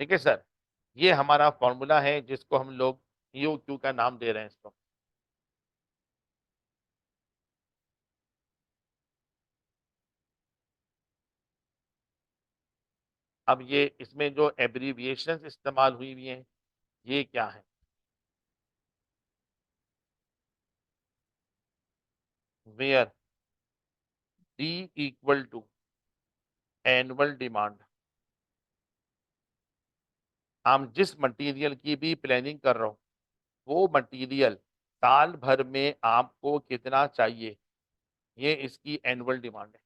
ठीक है सर, ये हमारा फॉर्मूला है जिसको हम लोग EOQ का नाम दे रहे हैं इसको। अब ये इसमें जो एब्रीविएशंस इस्तेमाल हुई हुई हैं ये क्या है? Where D equal to annual demand. हम जिस मटेरियल की भी प्लानिंग कर रहा हूं वो मटेरियल साल भर में आपको कितना चाहिए, ये इसकी एनुअल डिमांड है।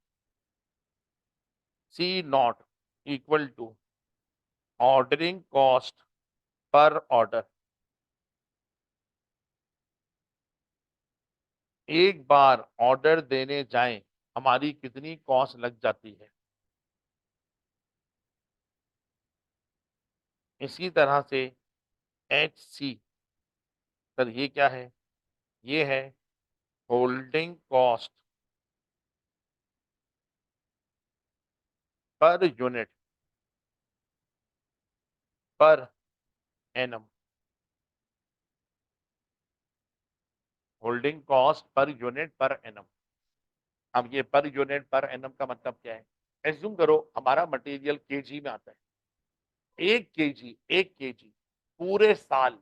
C not equal to ordering cost per order. एक बार ऑर्डर देने जाएं हमारी कितनी कॉस्ट लग जाती है। इसी तरह से HC, सर ये क्या है? ये है holding cost per unit per annum. Holding cost per unit per annum. अब ये पर यूनिट पर एनम का मतलब क्या है? एज्यूम करो हमारा मटेरियल केजी में आता है। 1 केजी पूरे साल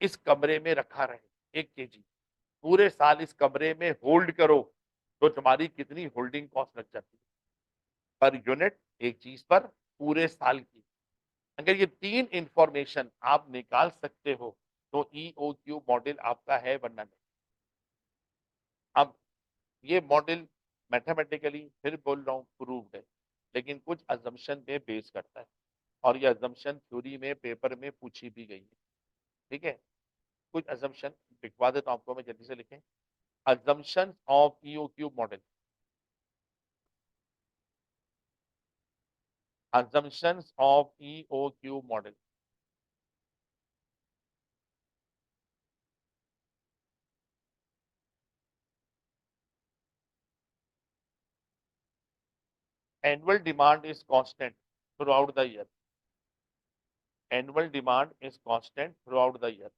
इस कमरे में रखा रहे, 1 केजी पूरे साल इस कमरे में होल्ड करो तो तुम्हारी कितनी होल्डिंग कॉस्ट लग जाती है पर यूनिट, एक चीज पर पूरे साल की। अगर ये तीन इंफॉर्मेशन आप निकाल सकते हो तो EOQ मॉडल आपका है, वरना नहीं। अब ये मॉडल मैथमेटिकली फिर बोल रहा हूँ प्रूव्ड है, लेकिन कुछ अजम्पशन पे बेस करता है और ये अजम्पशन थ्योरी में पेपर में पूछी भी गई है। ठीक है, कुछ अजम्पशन लिखवा देता हूँ आपको मैं, जल्दी से लिखें। assumptions of EOQ model, assumptions of EOQ model। Annual demand is constant throughout the year। Annual demand is constant throughout the year।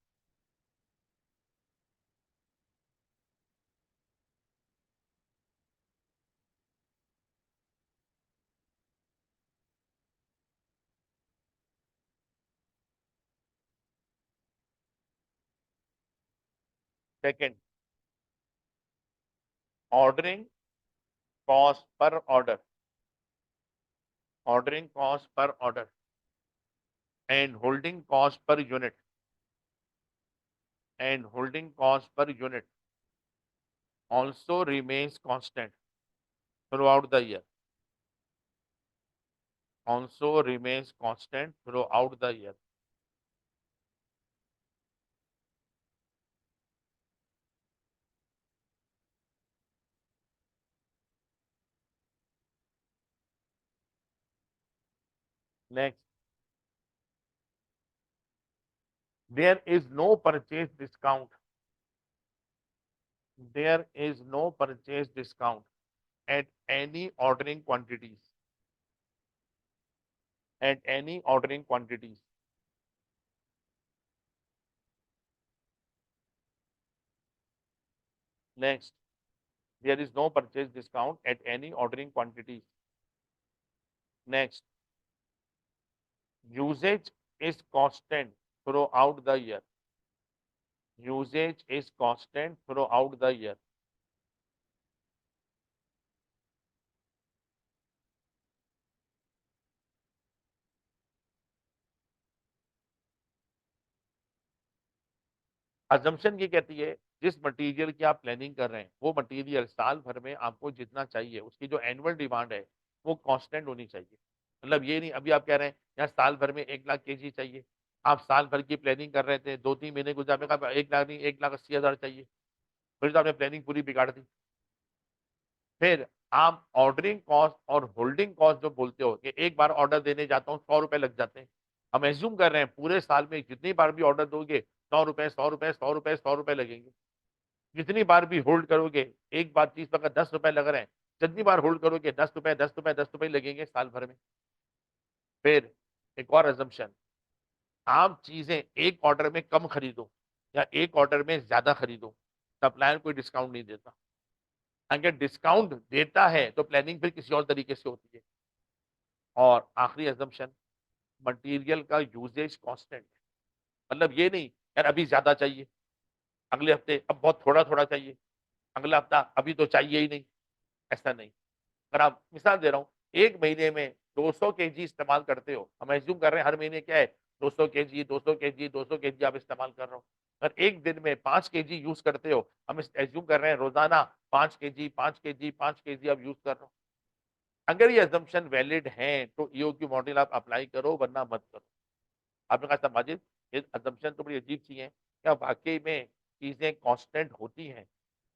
Second, ordering cost per order, ordering cost per order and holding cost per unit, and holding cost per unit also remains constant throughout the year, also remains constant throughout the year। Next, there is no purchase discount, there is no purchase discount at any ordering quantities, at any ordering quantities। Next, there is no purchase discount at any ordering quantities। Next, usage is constant throughout the year, usage is constant throughout the year। assumption ये कहती है जिस material की आप planning कर रहे हैं वो मटेरियल साल भर में आपको जितना चाहिए उसकी जो एनुअल डिमांड है वो कांस्टेंट होनी चाहिए। मतलब ये नहीं अभी आप कह रहे हैं यार साल भर में 1 लाख केजी चाहिए, आप साल भर की प्लानिंग कर रहे थे, 2-3 महीने गुजर में कहा 1 लाख नहीं 1,80,000 चाहिए, फिर तो आपने प्लानिंग पूरी बिगाड़ दी। फिर आप ऑर्डरिंग कॉस्ट और होल्डिंग कॉस्ट जो बोलते हो कि एक बार ऑर्डर देने जाता हूँ 100 रुपए लग जाते हैं, हम एज्यूम कर रहे हैं पूरे साल में जितनी बार भी ऑर्डर दोगे 100 रुपए 100 रुपए 100 रुपए 100 रुपए लगेंगे। जितनी बार भी होल्ड करोगे, एक बार चीज पर 10 रुपए लग रहे हैं, जितनी बार होल्ड करोगे 10 रुपए 10 रुपए 10 रुपए लगेंगे साल भर में। फिर एक और assumption, आप चीजें एक ऑर्डर में कम खरीदो या एक ऑर्डर में ज्यादा खरीदो, सप्लायर कोई डिस्काउंट नहीं देता। अगर डिस्काउंट देता है तो प्लानिंग फिर किसी और तरीके से होती है। और आखिरी अजम्पशन, मटेरियल का यूजेज कांस्टेंट, मतलब ये नहीं यार अभी ज्यादा चाहिए, अगले हफ्ते अब बहुत थोड़ा थोड़ा चाहिए, अगला हफ्ता अभी तो चाहिए ही नहीं, ऐसा नहीं। अगर आप मिसाल दे रहा हूँ, एक महीने में 200 केजी इस्तेमाल करते हो, हम एज्यूम कर रहे हैं हर महीने क्या है 200 केजी 200 केजी 200 केजी आप इस्तेमाल कर रहे हो। अगर एक दिन में 5 केजी यूज करते हो, हम एज्यूम कर रहे हैं रोजाना 5 केजी 5 केजी 5 केजी आप यूज कर रहे हो। अगर ये अजम्पशन वैलिड है तो ईओक्यू मॉडल आप अप्लाई करो, वरना मत करो। आपने कहा था माजिद ये अजम्पशन तो बड़ी अजीब सी है, क्या वाकई में चीजें कांस्टेंट होती हैं?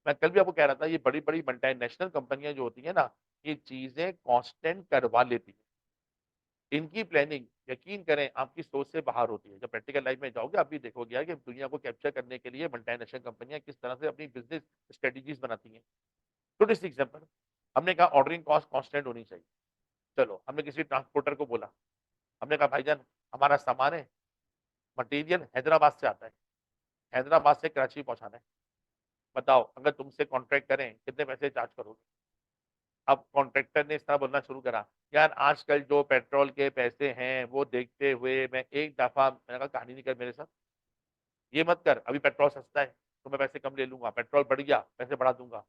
मैं कल भी आपको कह रहा था, ये बड़ी बड़ी मल्टीनेशनल कंपनियां जो होती है ना, ये चीजें कांस्टेंट करवा लेती है। इनकी प्लानिंग यकीन करें आपकी सोच से बाहर होती है। जब प्रैक्टिकल लाइफ में जाओगे आप भी देखोगे यार कि दुनिया को कैप्चर करने के लिए मल्टीनेशनल कंपनियां किस तरह से अपनी बिजनेस स्ट्रेटेजीज बनाती हैं। छोटी सी एग्जांपल, हमने कहा ऑर्डरिंग कॉस्ट कांस्टेंट होनी चाहिए। चलो हमने किसी ट्रांसपोर्टर को बोला, हमने कहा भाईजान हमारा सामान है, मटेरियल हैदराबाद से आता है, हैदराबाद से कराची पहुंचाना है, बताओ अगर तुमसे कॉन्ट्रैक्ट करें कितने पैसे चार्ज करोगे? अब कॉन्ट्रैक्टर ने इस तरह बोलना शुरू करा, यार आजकल जो पेट्रोल के पैसे हैं वो देखते हुए मैं एक दफा, मैंने कहा कहानी नहीं कर मेरे साथ, ये मत कर, अभी पेट्रोल सस्ता है तो मैं पैसे कम ले लूंगा, पेट्रोल बढ़ गया पैसे बढ़ा दूंगा।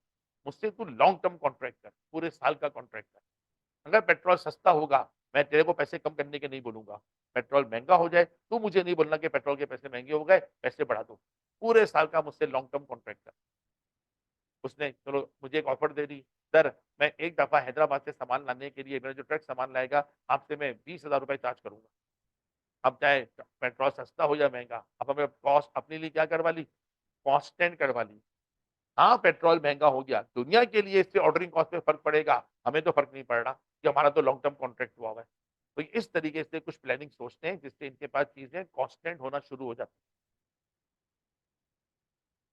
मुझसे तू लॉन्ग टर्म कॉन्ट्रैक्ट कर, पूरे साल का कॉन्ट्रैक्ट कर। अगर पेट्रोल सस्ता होगा मैं तेरे को पैसे कम करने के नहीं बोलूंगा, पेट्रोल महंगा हो जाए तू मुझे नहीं बोलना कि पेट्रोल के पैसे महंगे हो गए पैसे बढ़ा दो, पूरे साल का मुझसे लॉन्ग टर्म कॉन्ट्रैक्ट कर। उसने चलो मुझे एक ऑफर दे दी, सर मैं एक दफा हैदराबाद से सामान लाने के लिए मेरा जो ट्रक सामान लाएगा आपसे मैं 20,000 रुपए चार्ज करूंगा। अब चाहे पेट्रोल सस्ता हो या महंगा, अब हमें कॉस्ट अपने लिए क्या करवा ली, कॉन्स्टेंट करवा ली। हाँ पेट्रोल महंगा हो गया, दुनिया के लिए इससे ऑर्डरिंग कॉस्ट में फर्क पड़ेगा, हमें तो फर्क नहीं पड़ रहा कि हमारा तो लॉन्ग टर्म कॉन्ट्रैक्ट हुआ हुआ है। तो इस तरीके से कुछ प्लानिंग सोचते हैं जिससे इनके पास चीजें कांस्टेंट होना शुरू हो जाती है।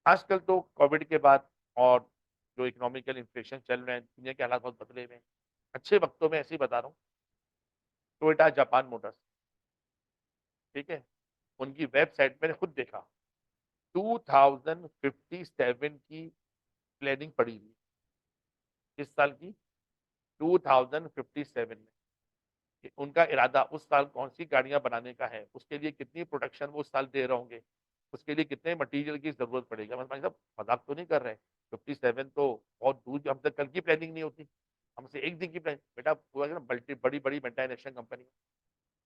आजकल तो कोविड के बाद और जो इकोनॉमिकल इन्फ्लेशन चल रहे हैं, दुनिया के हालात बहुत बदले हुए हैं। अच्छे वक्तों में ऐसे ही बता रहा हूँ, टोयोटा जापान मोटर्स, ठीक है, उनकी वेबसाइट मैंने खुद देखा, 2057 की प्लानिंग पड़ी हुई, किस साल की, 2057 में, कि उनका इरादा उस साल कौन सी गाड़ियां बनाने का है, उसके लिए कितनी प्रोडक्शन वो उस साल दे रहे होंगे, उसके लिए कितने मटेरियल की जरूरत पड़ेगी। मतलब भाई साहब मजाक तो नहीं कर रहे हैं, 57 तो बहुत दूर, हमसे कल की प्लानिंग नहीं होती, हमसे एक दिन की प्लानिंग, बेटा पूरा बड़ी बड़ी बड़ी मल्टीनेशनल कंपनी।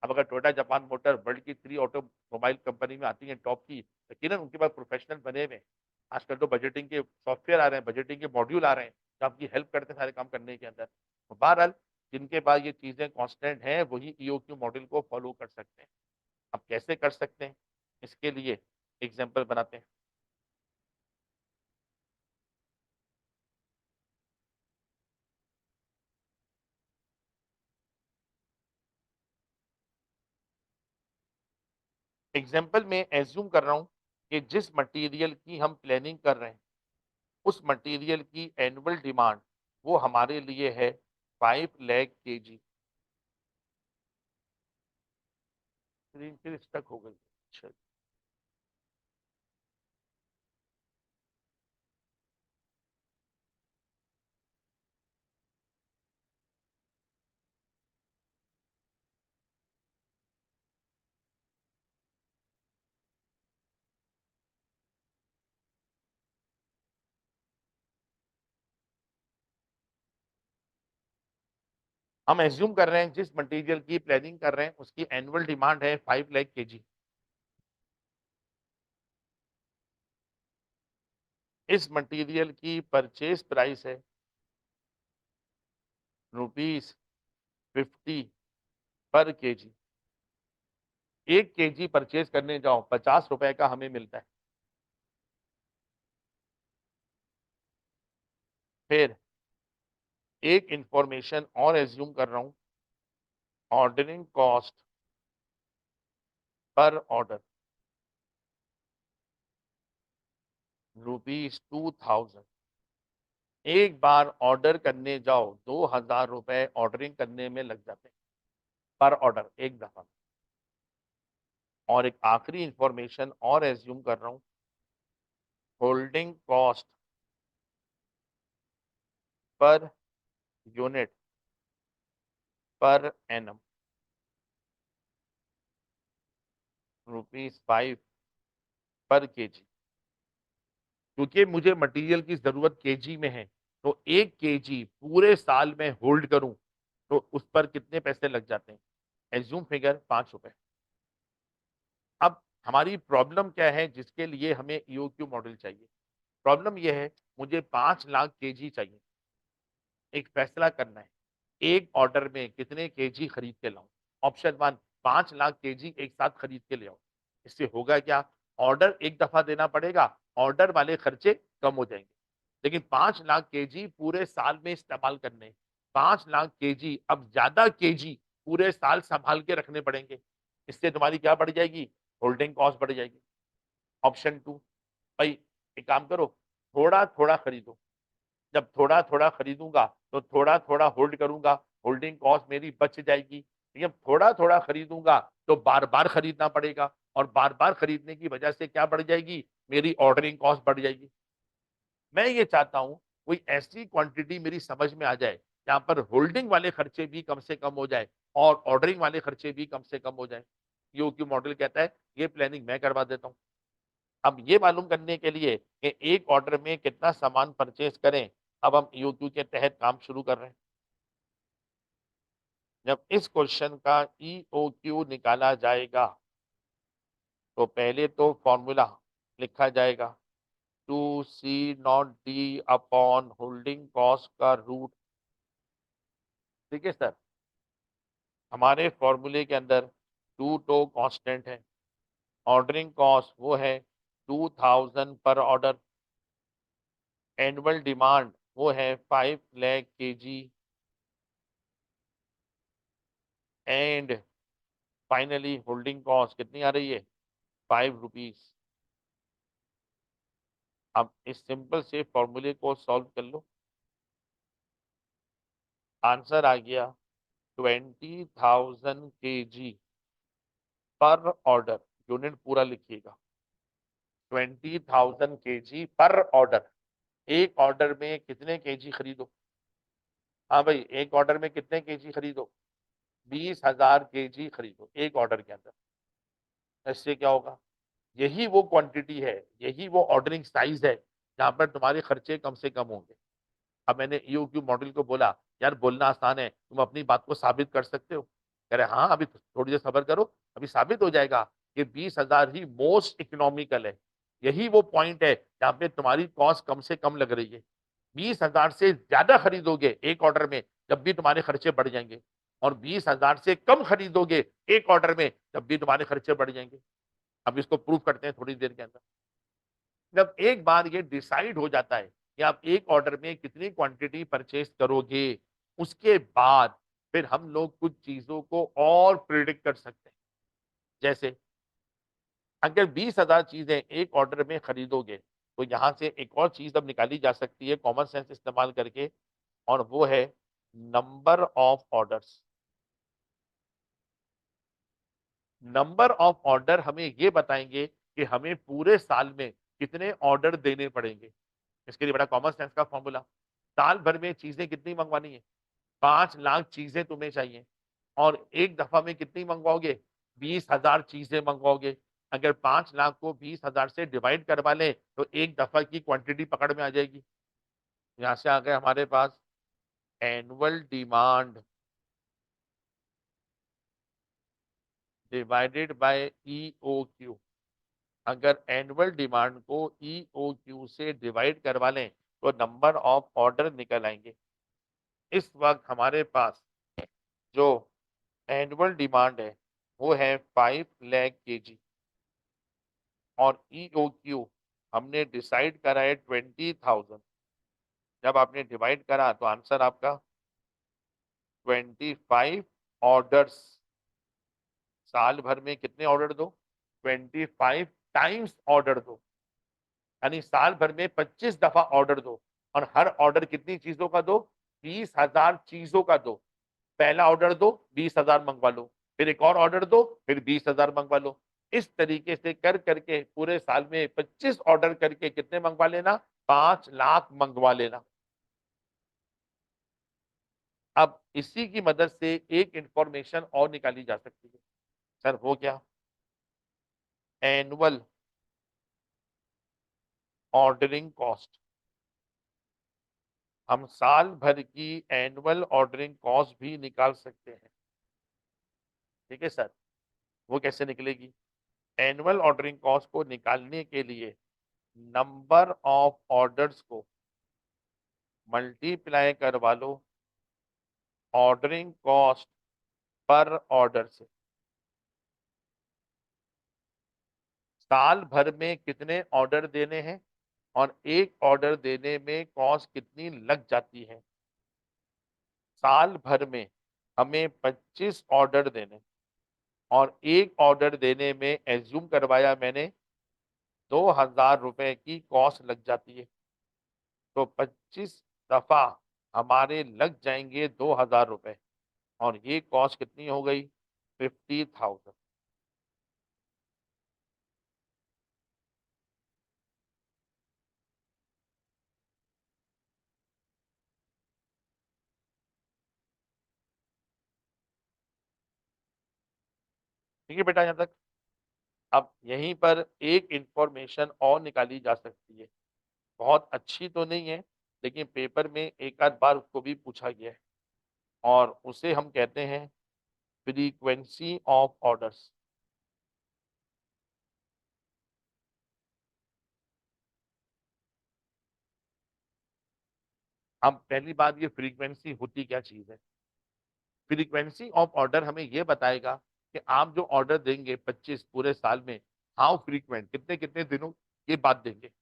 अब अगर टोयोटा जापान मोटर वर्ल्ड की 3 ऑटोमोबाइल कंपनी में आती है टॉप की, यकीन उनके पास प्रोफेशनल बने हुए। आजकल तो बजटिंग के सॉफ्टवेयर आ रहे हैं, बजटिंग के मॉड्यूल आ रहे हैं जो आपकी हेल्प करते हैं सारे काम करने के अंदर। तो बहरहाल जिनके पास ये चीजें कांस्टेंट हैं वही ईओक्यू मॉडल को फॉलो कर सकते हैं। अब कैसे कर सकते हैं, इसके लिए एग्जाम्पल बनाते हैं। एग्जाम्पल में एज्यूम कर रहा हूं कि जिस मटेरियल की हम प्लानिंग कर रहे हैं उस मटेरियल की एनुअल डिमांड वो हमारे लिए है 5 लाख केजी। स्क्रीन फिर स्टक हो गई, अच्छा। हम एज्यूम कर रहे हैं जिस मटेरियल की प्लानिंग कर रहे हैं उसकी एनुअल डिमांड है 5 लाख केजी। इस मटेरियल की परचेज प्राइस है ₹50 पर केजी। 1 केजी परचेज करने जाओ 50 रुपए का हमें मिलता है। फिर एक इंफॉर्मेशन और एज्यूम कर रहा हूं, ऑर्डरिंग कॉस्ट पर ऑर्डर ₹2000। एक बार ऑर्डर करने जाओ 2,000 रुपए ऑर्डरिंग करने में लग जाते हैं, पर ऑर्डर एक दफा। और एक आखिरी इंफॉर्मेशन और एज्यूम कर रहा हूं, holding cost per unit per annum ₹5 पर केजी। क्योंकि मुझे मटेरियल की जरूरत केजी में है, तो 1 केजी पूरे साल में होल्ड करूं तो उस पर कितने पैसे लग जाते हैं? Assume figure ₹5। अब हमारी प्रॉब्लम क्या है जिसके लिए हमें ईओक्यू मॉडल चाहिए? प्रॉब्लम यह है, मुझे 5 लाख केजी चाहिए। एक फैसला करना है, एक ऑर्डर में कितने केजी खरीद के लाऊं? ऑप्शन 1, 5 लाख केजी एक साथ खरीद के ले आओ। इससे होगा क्या? ऑर्डर एक दफा देना पड़ेगा, ऑर्डर वाले खर्चे कम हो जाएंगे। लेकिन 5 लाख केजी पूरे साल में इस्तेमाल करने, 5 लाख केजी, अब ज्यादा केजी पूरे साल संभाल के रखने पड़ेंगे। इससे तुम्हारी क्या बढ़ जाएगी? होल्डिंग कॉस्ट बढ़ जाएगी। ऑप्शन 2, भाई एक काम करो, थोड़ा थोड़ा खरीदो। जब थोड़ा थोड़ा खरीदूंगा तो थोड़ा थोड़ा होल्ड करूंगा, होल्डिंग कॉस्ट मेरी बच जाएगी। लेकिन थोड़ा थोड़ा खरीदूंगा तो बार बार खरीदना पड़ेगा, और बार बार खरीदने की वजह से क्या बढ़ जाएगी? मेरी ऑर्डरिंग कॉस्ट बढ़ जाएगी। मैं ये चाहता हूं कोई ऐसी क्वांटिटी मेरी समझ में आ जाए जहां पर होल्डिंग वाले खर्चे भी कम से कम हो जाए और ऑर्डरिंग वाले खर्चे भी कम से कम हो जाए। ईओक्यू मॉडल कहता है ये प्लानिंग मैं करवा देता हूं। अब ये मालूम करने के लिए कि एक ऑर्डर में कितना सामान परचेज करें, अब हम ईओक्यू के तहत काम शुरू कर रहे हैं। जब इस क्वेश्चन का ईओक्यू निकाला जाएगा तो पहले तो फॉर्मूला लिखा जाएगा, 2C0D अपॉन होल्डिंग कॉस्ट का रूट। ठीक है सर, हमारे फॉर्मूले के अंदर 2 तो कांस्टेंट है, ऑर्डरिंग कॉस्ट वो है 2000 पर ऑर्डर, एनुअल डिमांड वो है 5 lakh KG, and finally holding cost कितनी आ रही है? ₹5। अब इस सिंपल से फॉर्मूले को सॉल्व कर लो, आंसर आ गया 20,000 केजी पर ऑर्डर। यूनिट पूरा लिखिएगा, 20,000 केजी पर ऑर्डर। एक ऑर्डर में कितने केजी खरीदो? हाँ भाई, एक ऑर्डर में कितने केजी खरीदो? 20,000 केजी खरीदो एक ऑर्डर के अंदर। इससे क्या होगा? यही वो क्वांटिटी है, यही वो ऑर्डरिंग साइज है जहां पर तुम्हारे खर्चे कम से कम होंगे। अब मैंने ईओक्यू मॉडल को बोला, यार बोलना आसान है, तुम अपनी बात को साबित कर सकते हो? कह रहे हाँ, अभी थोड़ी देर सब्र करो, अभी साबित हो जाएगा कि 20,000 ही मोस्ट इकोनॉमिकल है। यही वो पॉइंट है जहां पे तुम्हारी कॉस्ट कम से कम लग रही है। 20,000 से ज्यादा खरीदोगे एक ऑर्डर में, जब भी तुम्हारे खर्चे बढ़ जाएंगे, और 20,000 से कम खरीदोगे एक ऑर्डर में, जब भी तुम्हारे खर्चे बढ़ जाएंगे। अब इसको प्रूव करते हैं थोड़ी देर के अंदर। जब एक बार ये डिसाइड हो जाता है कि आप एक ऑर्डर में कितनी क्वांटिटी परचेज करोगे, उसके बाद फिर हम लोग कुछ चीजों को और प्रिडिक्ट कर सकते हैं। जैसे अगर 20,000 चीजें एक ऑर्डर में खरीदोगे, तो यहां से एक और चीज अब निकाली जा सकती है कॉमन सेंस इस्तेमाल करके, और वो है number of orders. Number of order हमें ये बताएंगे कि हमें पूरे साल में कितने ऑर्डर देने पड़ेंगे। इसके लिए बड़ा कॉमन सेंस का फॉर्मूला, साल भर में चीजें कितनी मंगवानी है? 5 लाख चीजें तुम्हें चाहिए, और एक दफा में कितनी मंगवाओगे? 20,000 चीजें मंगवाओगे। अगर 5 लाख को 20,000 से डिवाइड करवा लें तो एक दफा की क्वांटिटी पकड़ में आ जाएगी। यहां से आ गए हमारे पास annual demand divided by EOQ. अगर एनुअल डिमांड को ईओक्यू से डिवाइड करवा लें तो नंबर ऑफ ऑर्डर निकल आएंगे। इस वक्त हमारे पास जो एनुअल डिमांड है वो है 5 लाख केजी, और ईओक्यू हमने डिसाइड करा है 20,000। जब आपने डिवाइड करा तो आंसर आपका 25 ऑर्डर्स। साल भर में कितने ऑर्डर दो? 25 टाइम्स ऑर्डर दो, यानी साल भर में 25 दफा ऑर्डर दो, और हर ऑर्डर कितनी चीजों का दो? 20,000 चीजों का दो। पहला ऑर्डर दो, 20,000 मंगवा लो, फिर एक और ऑर्डर दो, फिर 20,000 मंगवा लो। इस तरीके से कर करके पूरे साल में 25 ऑर्डर करके कितने मंगवा लेना, 5 लाख मंगवा लेना। अब इसी की मदद से एक इंफॉर्मेशन और निकाली जा सकती है। सर वो क्या? Annual ordering cost. हम साल भर की एनुअल ऑर्डरिंग कॉस्ट भी निकाल सकते हैं। ठीक है सर, वो कैसे निकलेगी? एनुअल ऑर्डरिंग कॉस्ट को निकालने के लिए नंबर ऑफ ऑर्डर्स को मल्टीप्लाई करवा लो ऑर्डरिंग कॉस्ट पर ऑर्डर से। साल भर में कितने ऑर्डर देने हैं और एक ऑर्डर देने में कॉस्ट कितनी लग जाती है। साल भर में हमें 25 ऑर्डर देने और एक ऑर्डर देने में एज्यूम करवाया मैंने 2,000 रुपए की कॉस्ट लग जाती है। तो 25 दफा हमारे लग जाएंगे 2,000 रुपए और ये कॉस्ट कितनी हो गई? 50,000। ठीक है बेटा, यहां तक। अब यहीं पर एक इंफॉर्मेशन और निकाली जा सकती है, बहुत अच्छी तो नहीं है लेकिन पेपर में एक आध बार उसको भी पूछा गया है और उसे हम कहते हैं फ्रीक्वेंसी ऑफ ऑर्डर्स। हम पहली बात, ये फ्रीक्वेंसी होती क्या चीज है? फ्रीक्वेंसी ऑफ ऑर्डर हमें यह बताएगा कि आप जो ऑर्डर देंगे 25 पूरे साल में, हाउ फ्रीक्वेंट, कितने कितने दिनों ये बात देंगे।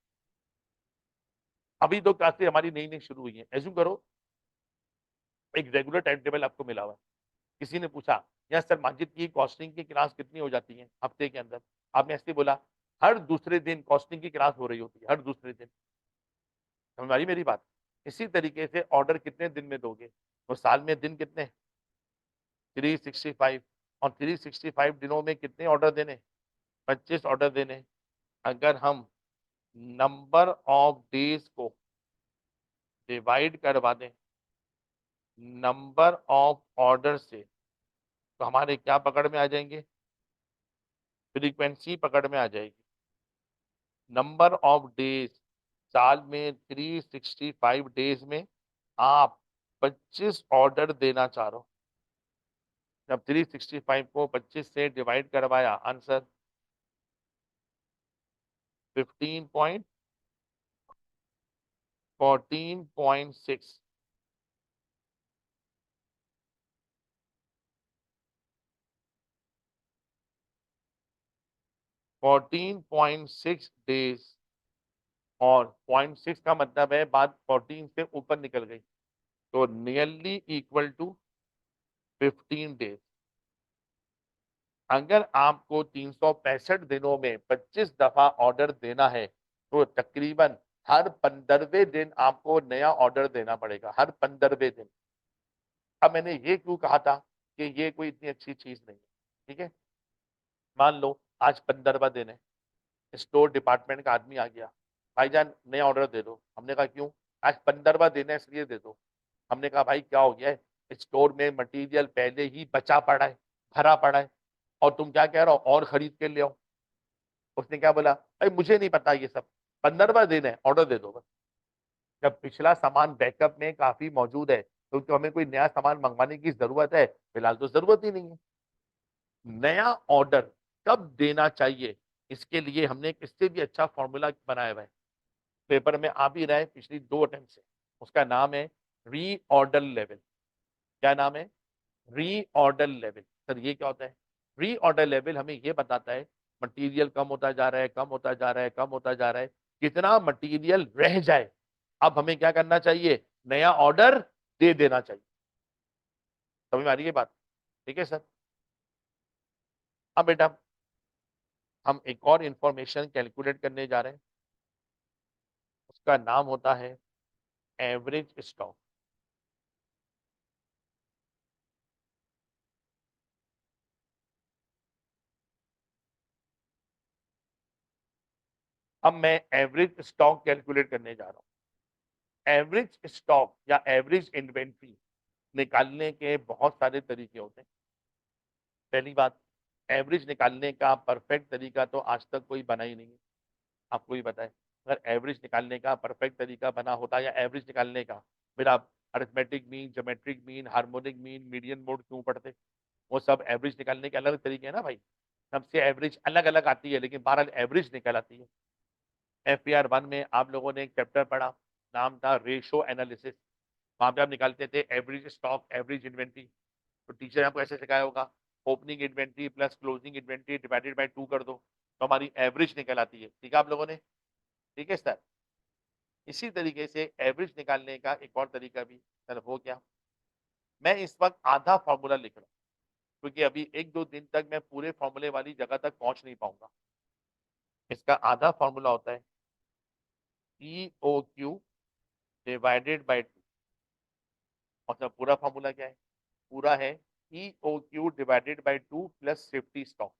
अभी तो क्लासें हमारी नई नई शुरू हुई है, एज्यूम करो एक रेगुलर टाइम टेबल आपको मिला हुआ है। किसी ने पूछा यार सर माजिद की कॉस्टिंग की क्लास कितनी हो जाती है हफ्ते के अंदर? आपने ऐसे बोला हर दूसरे दिन कॉस्टिंग की क्लास हो रही होती है, हर दूसरे दिन। समझ आ रही मेरी बात? इसी तरीके से ऑर्डर कितने दिन में दोगे? तो साल में दिन कितने? 365। और 365 दिनों में कितने ऑर्डर देने? 25 ऑर्डर देने। अगर हम नंबर ऑफ डेज को डिवाइड करवा दें नंबर ऑफ ऑर्डर से, तो हमारे क्या पकड़ में आ जाएंगे? फ्रीक्वेंसी पकड़ में आ जाएगी। नंबर ऑफ डेज, साल में 365 डेज में आप 25 ऑर्डर देना चाह रहे हो। जब 365 को 25 से डिवाइड करवाया, आंसर 15.14.6। 14.6 डेज। और 0.6 का मतलब है बात 14 से ऊपर निकल गई, तो नियरली इक्वल टू 15 डेज। अगर आपको 365 दिनों में 25 दफा ऑर्डर देना है तो तकरीबन हर 15वें दिन आपको नया ऑर्डर देना पड़ेगा, हर 15वें दिन। अब मैंने ये क्यों कहा था कि ये कोई इतनी अच्छी चीज नहीं है? ठीक है, मान लो आज 15वां दिन है, स्टोर डिपार्टमेंट का आदमी आ गया, भाईजान नया ऑर्डर दे दो। हमने कहा क्यों? आज 15वां दिन है इसलिए दे दो। हमने कहा भाई क्या हो गया है? स्टोर में मटेरियल पहले ही बचा पड़ा है, भरा पड़ा है, और तुम क्या कह रहे हो और खरीद के ले आओ। उसने क्या बोला, भाई मुझे नहीं पता ये सब, 15वां दिन है ऑर्डर दे दो बस। जब पिछला सामान बैकअप में काफी मौजूद है तो हमें कोई नया सामान मंगवाने की जरूरत है? फिलहाल तो जरूरत ही नहीं है। नया ऑर्डर कब देना चाहिए, इसके लिए हमने एक इससे भी अच्छा फॉर्मूला बनाया हुआ है, पेपर में आ भी रहा है पिछली 2 अटेम्प्ट से। उसका नाम है रीऑर्डर लेवल। क्या नाम है? Reorder level. सर ये क्या होता है? रीऑर्डर लेवल हमें ये बताता है मटेरियल कम होता जा रहा है, कम होता जा रहा है, कम होता जा रहा है, कितना मटेरियल रह जाए, अब हमें क्या करना चाहिए? नया ऑर्डर दे देना चाहिए। समझ में आ रही है बात? ठीक है सर। अब बेटा हम एक और इंफॉर्मेशन कैलकुलेट करने जा रहे हैं, उसका नाम होता है एवरेज स्टॉक। अब मैं एवरेज स्टॉक कैलकुलेट करने जा रहा हूं। एवरेज स्टॉक या एवरेज इन्वेंट्री निकालने के बहुत सारे तरीके होते हैं। पहली बात, एवरेज निकालने का परफेक्ट तरीका तो आज तक कोई बना ही नहीं है। आपको ही पता है, अगर एवरेज निकालने का परफेक्ट तरीका बना होता या एवरेज निकालने का, फिर आप arithmetic mean, geometric mean, harmonic mean, median mode क्यों पढ़ते? वो सब एवरेज निकालने के अलग तरीके हैं ना भाई। सबसे एवरेज अलग अलग आती है, लेकिन बहरहाल एवरेज निकल आती है। FPR 1 में आप लोगों ने एक चैप्टर पढ़ा, नाम था रेशो एनालिसिस। वहां पे आप निकालते थे एवरेज स्टॉक, एवरेज इन्वेंट्री। तो टीचर ने आपको ऐसे सिखाया होगा, opening inventory plus closing inventory divided by 2 कर दो, तो हमारी एवरेज निकल आती है। ठीक है आप लोगों ने? ठीक है सर। इसी तरीके से एवरेज निकालने का एक और तरीका भी सर, वो क्या, मैं इस वक्त आधा फॉर्मूला लिख रहा हूँ, क्योंकि अभी 1-2 दिन तक मैं पूरे फॉर्मूले वाली जगह तक पहुंच नहीं पाऊंगा। इसका आधा फॉर्मूला होता है EOQ डिवाइडेड बाय 2। और सर पूरा फॉर्मूला क्या है? पूरा है EOQ divided by 2 plus safety stock.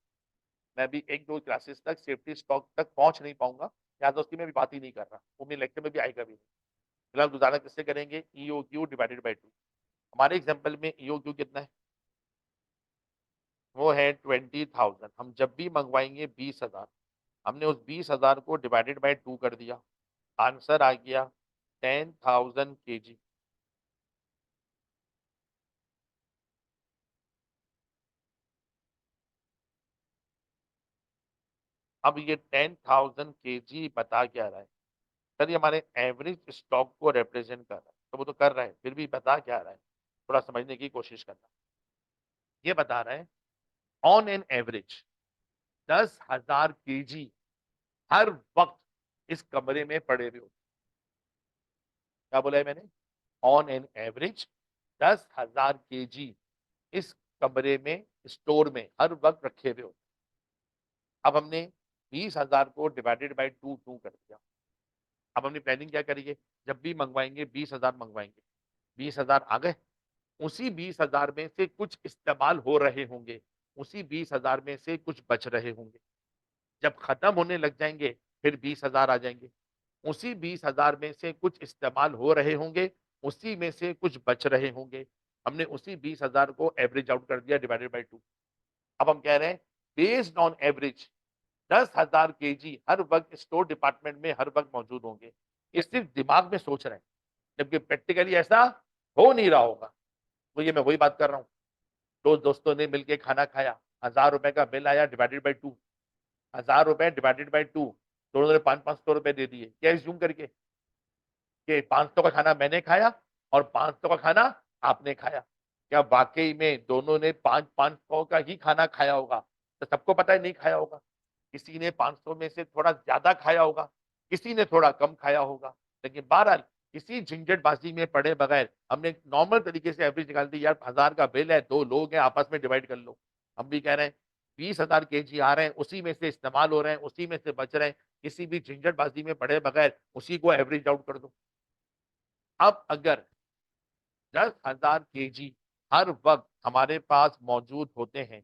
मैं भी 1-2 क्लासेस तक सेफ्टी स्टॉक तक पहुंच नहीं पाऊंगा, या तो उसकी मैं भी बात ही नहीं कर रहा, वो मेरे लेक्चर में भी आएगा भी नहीं। फिलहाल गुजारा किससे करेंगे? EOQ divided by 2। हमारे एग्जाम्पल में EOQ कितना है? वो है 20,000। हम जब भी मंगवाएंगे 20,000, हमने उस 20,000 को डिवाइडेड बाय 2 कर दिया, आंसर आ गया 10,000 kg। अब ये 10,000 kg बता क्या रहा है? सर ये हमारे एवरेज स्टॉक को रिप्रेजेंट कर रहा है, तो वो तो कर रहा है, फिर भी बता क्या रहा है? थोड़ा समझने की कोशिश करना। ये बता रहा है ऑन एन एवरेज 10,000 kg हर वक्त इस कमरे में पड़े हुए होते। क्या बोला है मैंने? ऑन एन एवरेज 10,000 kg इस कमरे में, स्टोर में हर वक्त रखे हुए होते। अब हमने 20,000 को डिवाइडेड बाय 2 कर दिया। अब हमने प्लानिंग क्या करिए, जब भी मंगवाएंगे 20,000 मंगवाएंगे, 20,000 आ गए, उसी 20,000 में से कुछ इस्तेमाल हो रहे होंगे, उसी 20,000 में से कुछ बच रहे होंगे। जब खत्म होने लग जाएंगे फिर 20,000 आ जाएंगे, उसी 20,000 में से कुछ इस्तेमाल हो रहे होंगे, उसी में से कुछ बच रहे होंगे। हमने उसी 20,000 को एवरेज आउट कर दिया डिवाइडेड बाय 2। अब हम कह रहे हैं बेस्ड ऑन एवरेज 10,000 केजी हर वक्त स्टोर डिपार्टमेंट में हर वक्त मौजूद होंगे। ये सिर्फ दिमाग में सोच रहे हैं, जबकि प्रैक्टिकली ऐसा हो नहीं रहा होगा। तो ये मैं वही बात कर रहा हूँ, दो दोस्तों ने मिलकर खाना खाया, 1,000 रुपए का बिल आया डिवाइडेड बाय 2। 1,000 रुपए डिवाइडेड बाय 2, दोनों ने 500 रुपए दे दिए। क्या एज्यूम करके कि 500 का खाना मैंने खाया और 500 का खाना आपने खाया? क्या वाकई में दोनों ने 500 का ही खाना खाया होगा? तो सबको पता है नहीं खाया होगा। किसी ने 500 में से थोड़ा ज्यादा खाया होगा, किसी ने थोड़ा कम खाया होगा। लेकिन बहरहाल किसी झंझटबाजी में पड़े बगैर हमने नॉर्मल तरीके से एवरेज निकाल दी, यार 1,000 का बिल है, 2 लोग हैं, आपस में डिवाइड कर लो। हम भी कह रहे हैं 20,000 केजी आ रहे हैं, उसी में से इस्तेमाल हो रहे हैं, उसी में से बच रहे हैं, किसी भी झंझटबाजी में पड़े बगैर उसी को एवरेज आउट कर दो। अब अगर 10,000 केजी हर वक्त हमारे पास मौजूद होते हैं,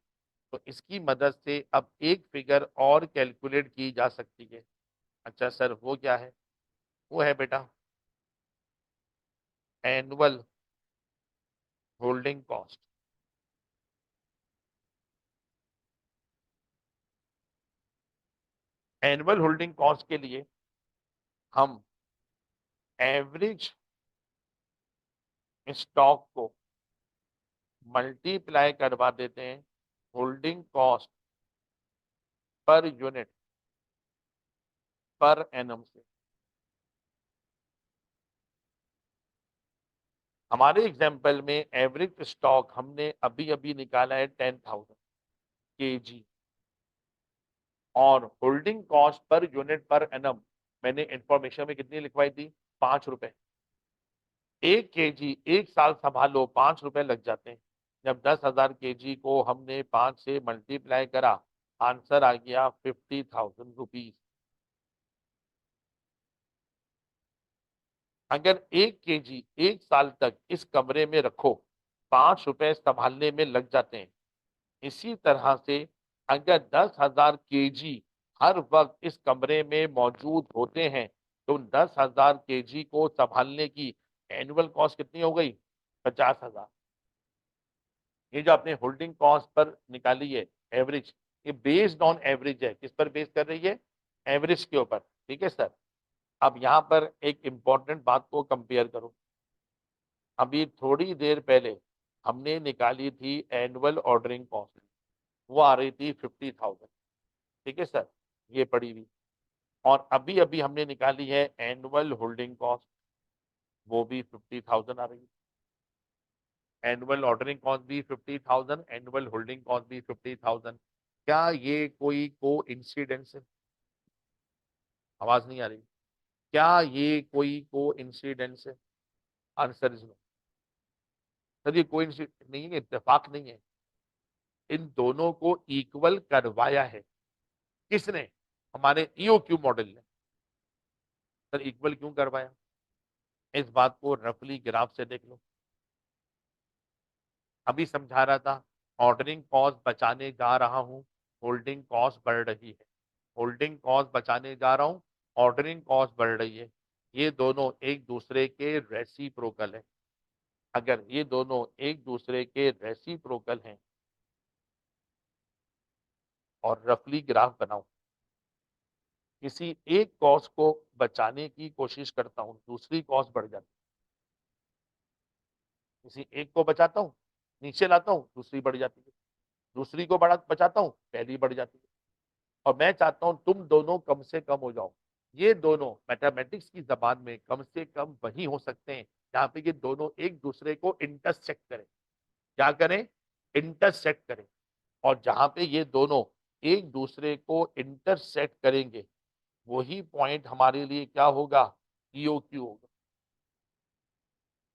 तो इसकी मदद से अब एक फिगर और कैलकुलेट की जा सकती है। अच्छा सर वो क्या है? वो है बेटा annual holding cost. Annual holding cost के लिए हम एवरेज स्टॉक को मल्टीप्लाई करवा देते हैं holding cost per unit per annum से। हमारे एग्जाम्पल में एवरेज स्टॉक हमने अभी अभी निकाला है 10,000 केजी, और holding cost per unit per annum मैंने इंफॉर्मेशन में कितनी लिखवाई थी? 5 रुपए। 1 केजी 1 साल संभालो, 5 रुपए लग जाते हैं। जब 10,000 केजी को हमने 5 से मल्टीप्लाई करा, आंसर आ गया 50,000 रुपीज। अगर 1 केजी 1 साल तक इस कमरे में रखो, 5 रुपए संभालने में लग जाते हैं। इसी तरह से अगर 10,000 केजी हर वक्त इस कमरे में मौजूद होते हैं, तो 10,000 केजी को संभालने की एनुअल कॉस्ट कितनी हो गई? 50,000। ये जो आपने होल्डिंग कॉस्ट पर निकाली है एवरेज, ये बेस्ड ऑन एवरेज है। किस पर बेस कर रही है? एवरेज के ऊपर। ठीक है सर। अब यहां पर एक इंपॉर्टेंट बात को कंपेयर करो। अभी थोड़ी देर पहले हमने निकाली थी एनुअल ऑर्डरिंग कॉस्ट, वो आ रही थी 50,000। ठीक है सर, ये पड़ी हुई। और अभी अभी हमने निकाली है एनुअल होल्डिंग कॉस्ट, वो भी 50,000 आ रही है। एनुअल ऑर्डरिंग कॉस्ट भी 50,000, एनुअल होल्डिंग कॉस्ट भी 50,000। क्या ये कोई को इंसिडेंस है? आवाज नहीं आ रही। क्या ये कोई को इंसिडेंस है? Answer is no. सर ये कोई नहीं है, इत्तेफाक नहीं है। इन दोनों को इक्वल करवाया है किसने? हमारे ईओक्यू मॉडल ने। सर इक्वल क्यों करवाया? इस बात को रफली ग्राफ से देख लो। अभी समझा रहा था, ऑर्डरिंग कॉस्ट बचाने जा रहा हूं, होल्डिंग कॉस्ट बढ़ रही है। होल्डिंग कॉस्ट बचाने जा रहा हूं, ऑर्डरिंग कॉस्ट बढ़ रही है। ये दोनों एक दूसरे के रेसिप्रोकल है। अगर ये दोनों एक दूसरे के रेसिप्रोकल हैं और रफली ग्राफ बनाऊं, किसी एक कॉस्ट को बचाने की कोशिश करता हूं, दूसरी कॉस्ट बढ़ जाती है। किसी एक को बचाता हूं, नीचे लाता हूं, दूसरी बढ़ जाती है। दूसरी को बढ़ा बचाता हूं, पहली बढ़ जाती है। और मैं चाहता हूं तुम दोनों कम से कम हो जाओ। ये दोनों मैथमेटिक्स की जबान में कम से कम वही हो सकते हैं जहां पे ये दोनों एक दूसरे को इंटरसेक्ट करें। क्या करें? इंटरसेक्ट करें। और जहां पे ये दोनों एक दूसरे को इंटरसेक्ट करेंगे, वही पॉइंट हमारे लिए क्या होगा? ईओक्यू होगा।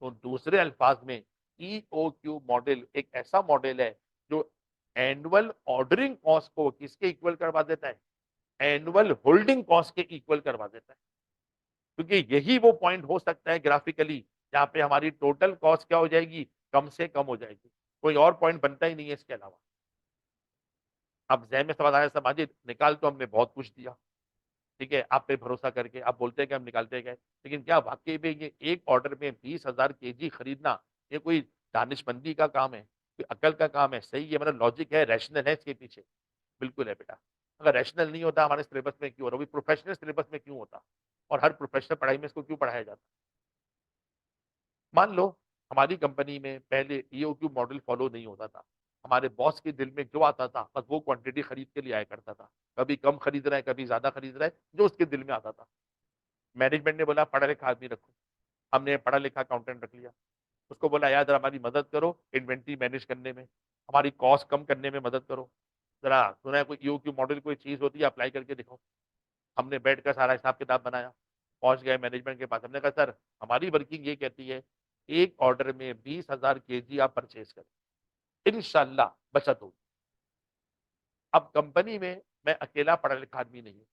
तो दूसरे अल्फाज में ईओक्यू मॉडल एक ऐसा मॉडल है जो एनुअल ऑर्डरिंग कॉस्ट को किसके इक्वल करवा देता है? एनुअल होल्डिंग कॉस्ट के इक्वल करवा देता है। क्योंकि यही वो पॉइंट हो सकता है ग्राफिकली जहां पे हमारी टोटल कॉस्ट क्या हो जाएगी? कम से कम हो जाएगी। कोई और पॉइंट बनता ही नहीं है इसके अलावा। अब जहन में सवाल आया, समाजिद निकाल तो हमने बहुत कुछ दिया, ठीक है, आप पे भरोसा करके आप बोलते हैं कि हम निकालते गए, लेकिन क्या वाकई में ये एक ऑर्डर में 20,000 केजी खरीदना ये कोई दानिशमंदी का काम है, कोई अकल का काम है? सही है, मतलब लॉजिक है, रैशनल है इसके पीछे? बिल्कुल है बेटा। अगर रैशनल नहीं होता हमारे सिलेबस में क्यों, और वो भी प्रोफेशनल सिलेबस में क्यों होता? और हर प्रोफेशनल पढ़ाई में इसको क्यों पढ़ाया जाता? मान लो हमारी कंपनी में पहले ईओक्यू मॉडल फॉलो नहीं होता था। हमारे बॉस के दिल में जो आता था बस वो क्वांटिटी खरीद के लिए आया करता था। कभी कम खरीद रहा है, कभी ज्यादा खरीद रहा है, जो उसके दिल में आता था। मैनेजमेंट ने बोला पढ़ा लिखा आदमी रखो। हमने पढ़ा लिखा अकाउंटेंट रख लिया। उसको बोला यार जरा हमारी मदद करो इन्वेंट्री मैनेज करने में, हमारी कॉस्ट कम करने में मदद करो। जरा सुना है कोई ईओक्यू मॉडल कोई चीज होती है अप्लाई करके दिखाओ। हमने बैठकर सारा हिसाब किताब बनाया, पहुंच गए मैनेजमेंट के पास। हमने कहा सर हमारी वर्किंग ये कहती है एक ऑर्डर में 20,000 केजी आप परचेज करें, इंशाल्लाह बचत होगी। अब कंपनी में मैं अकेला पढ़ा लिखा आदमी नहीं हूँ,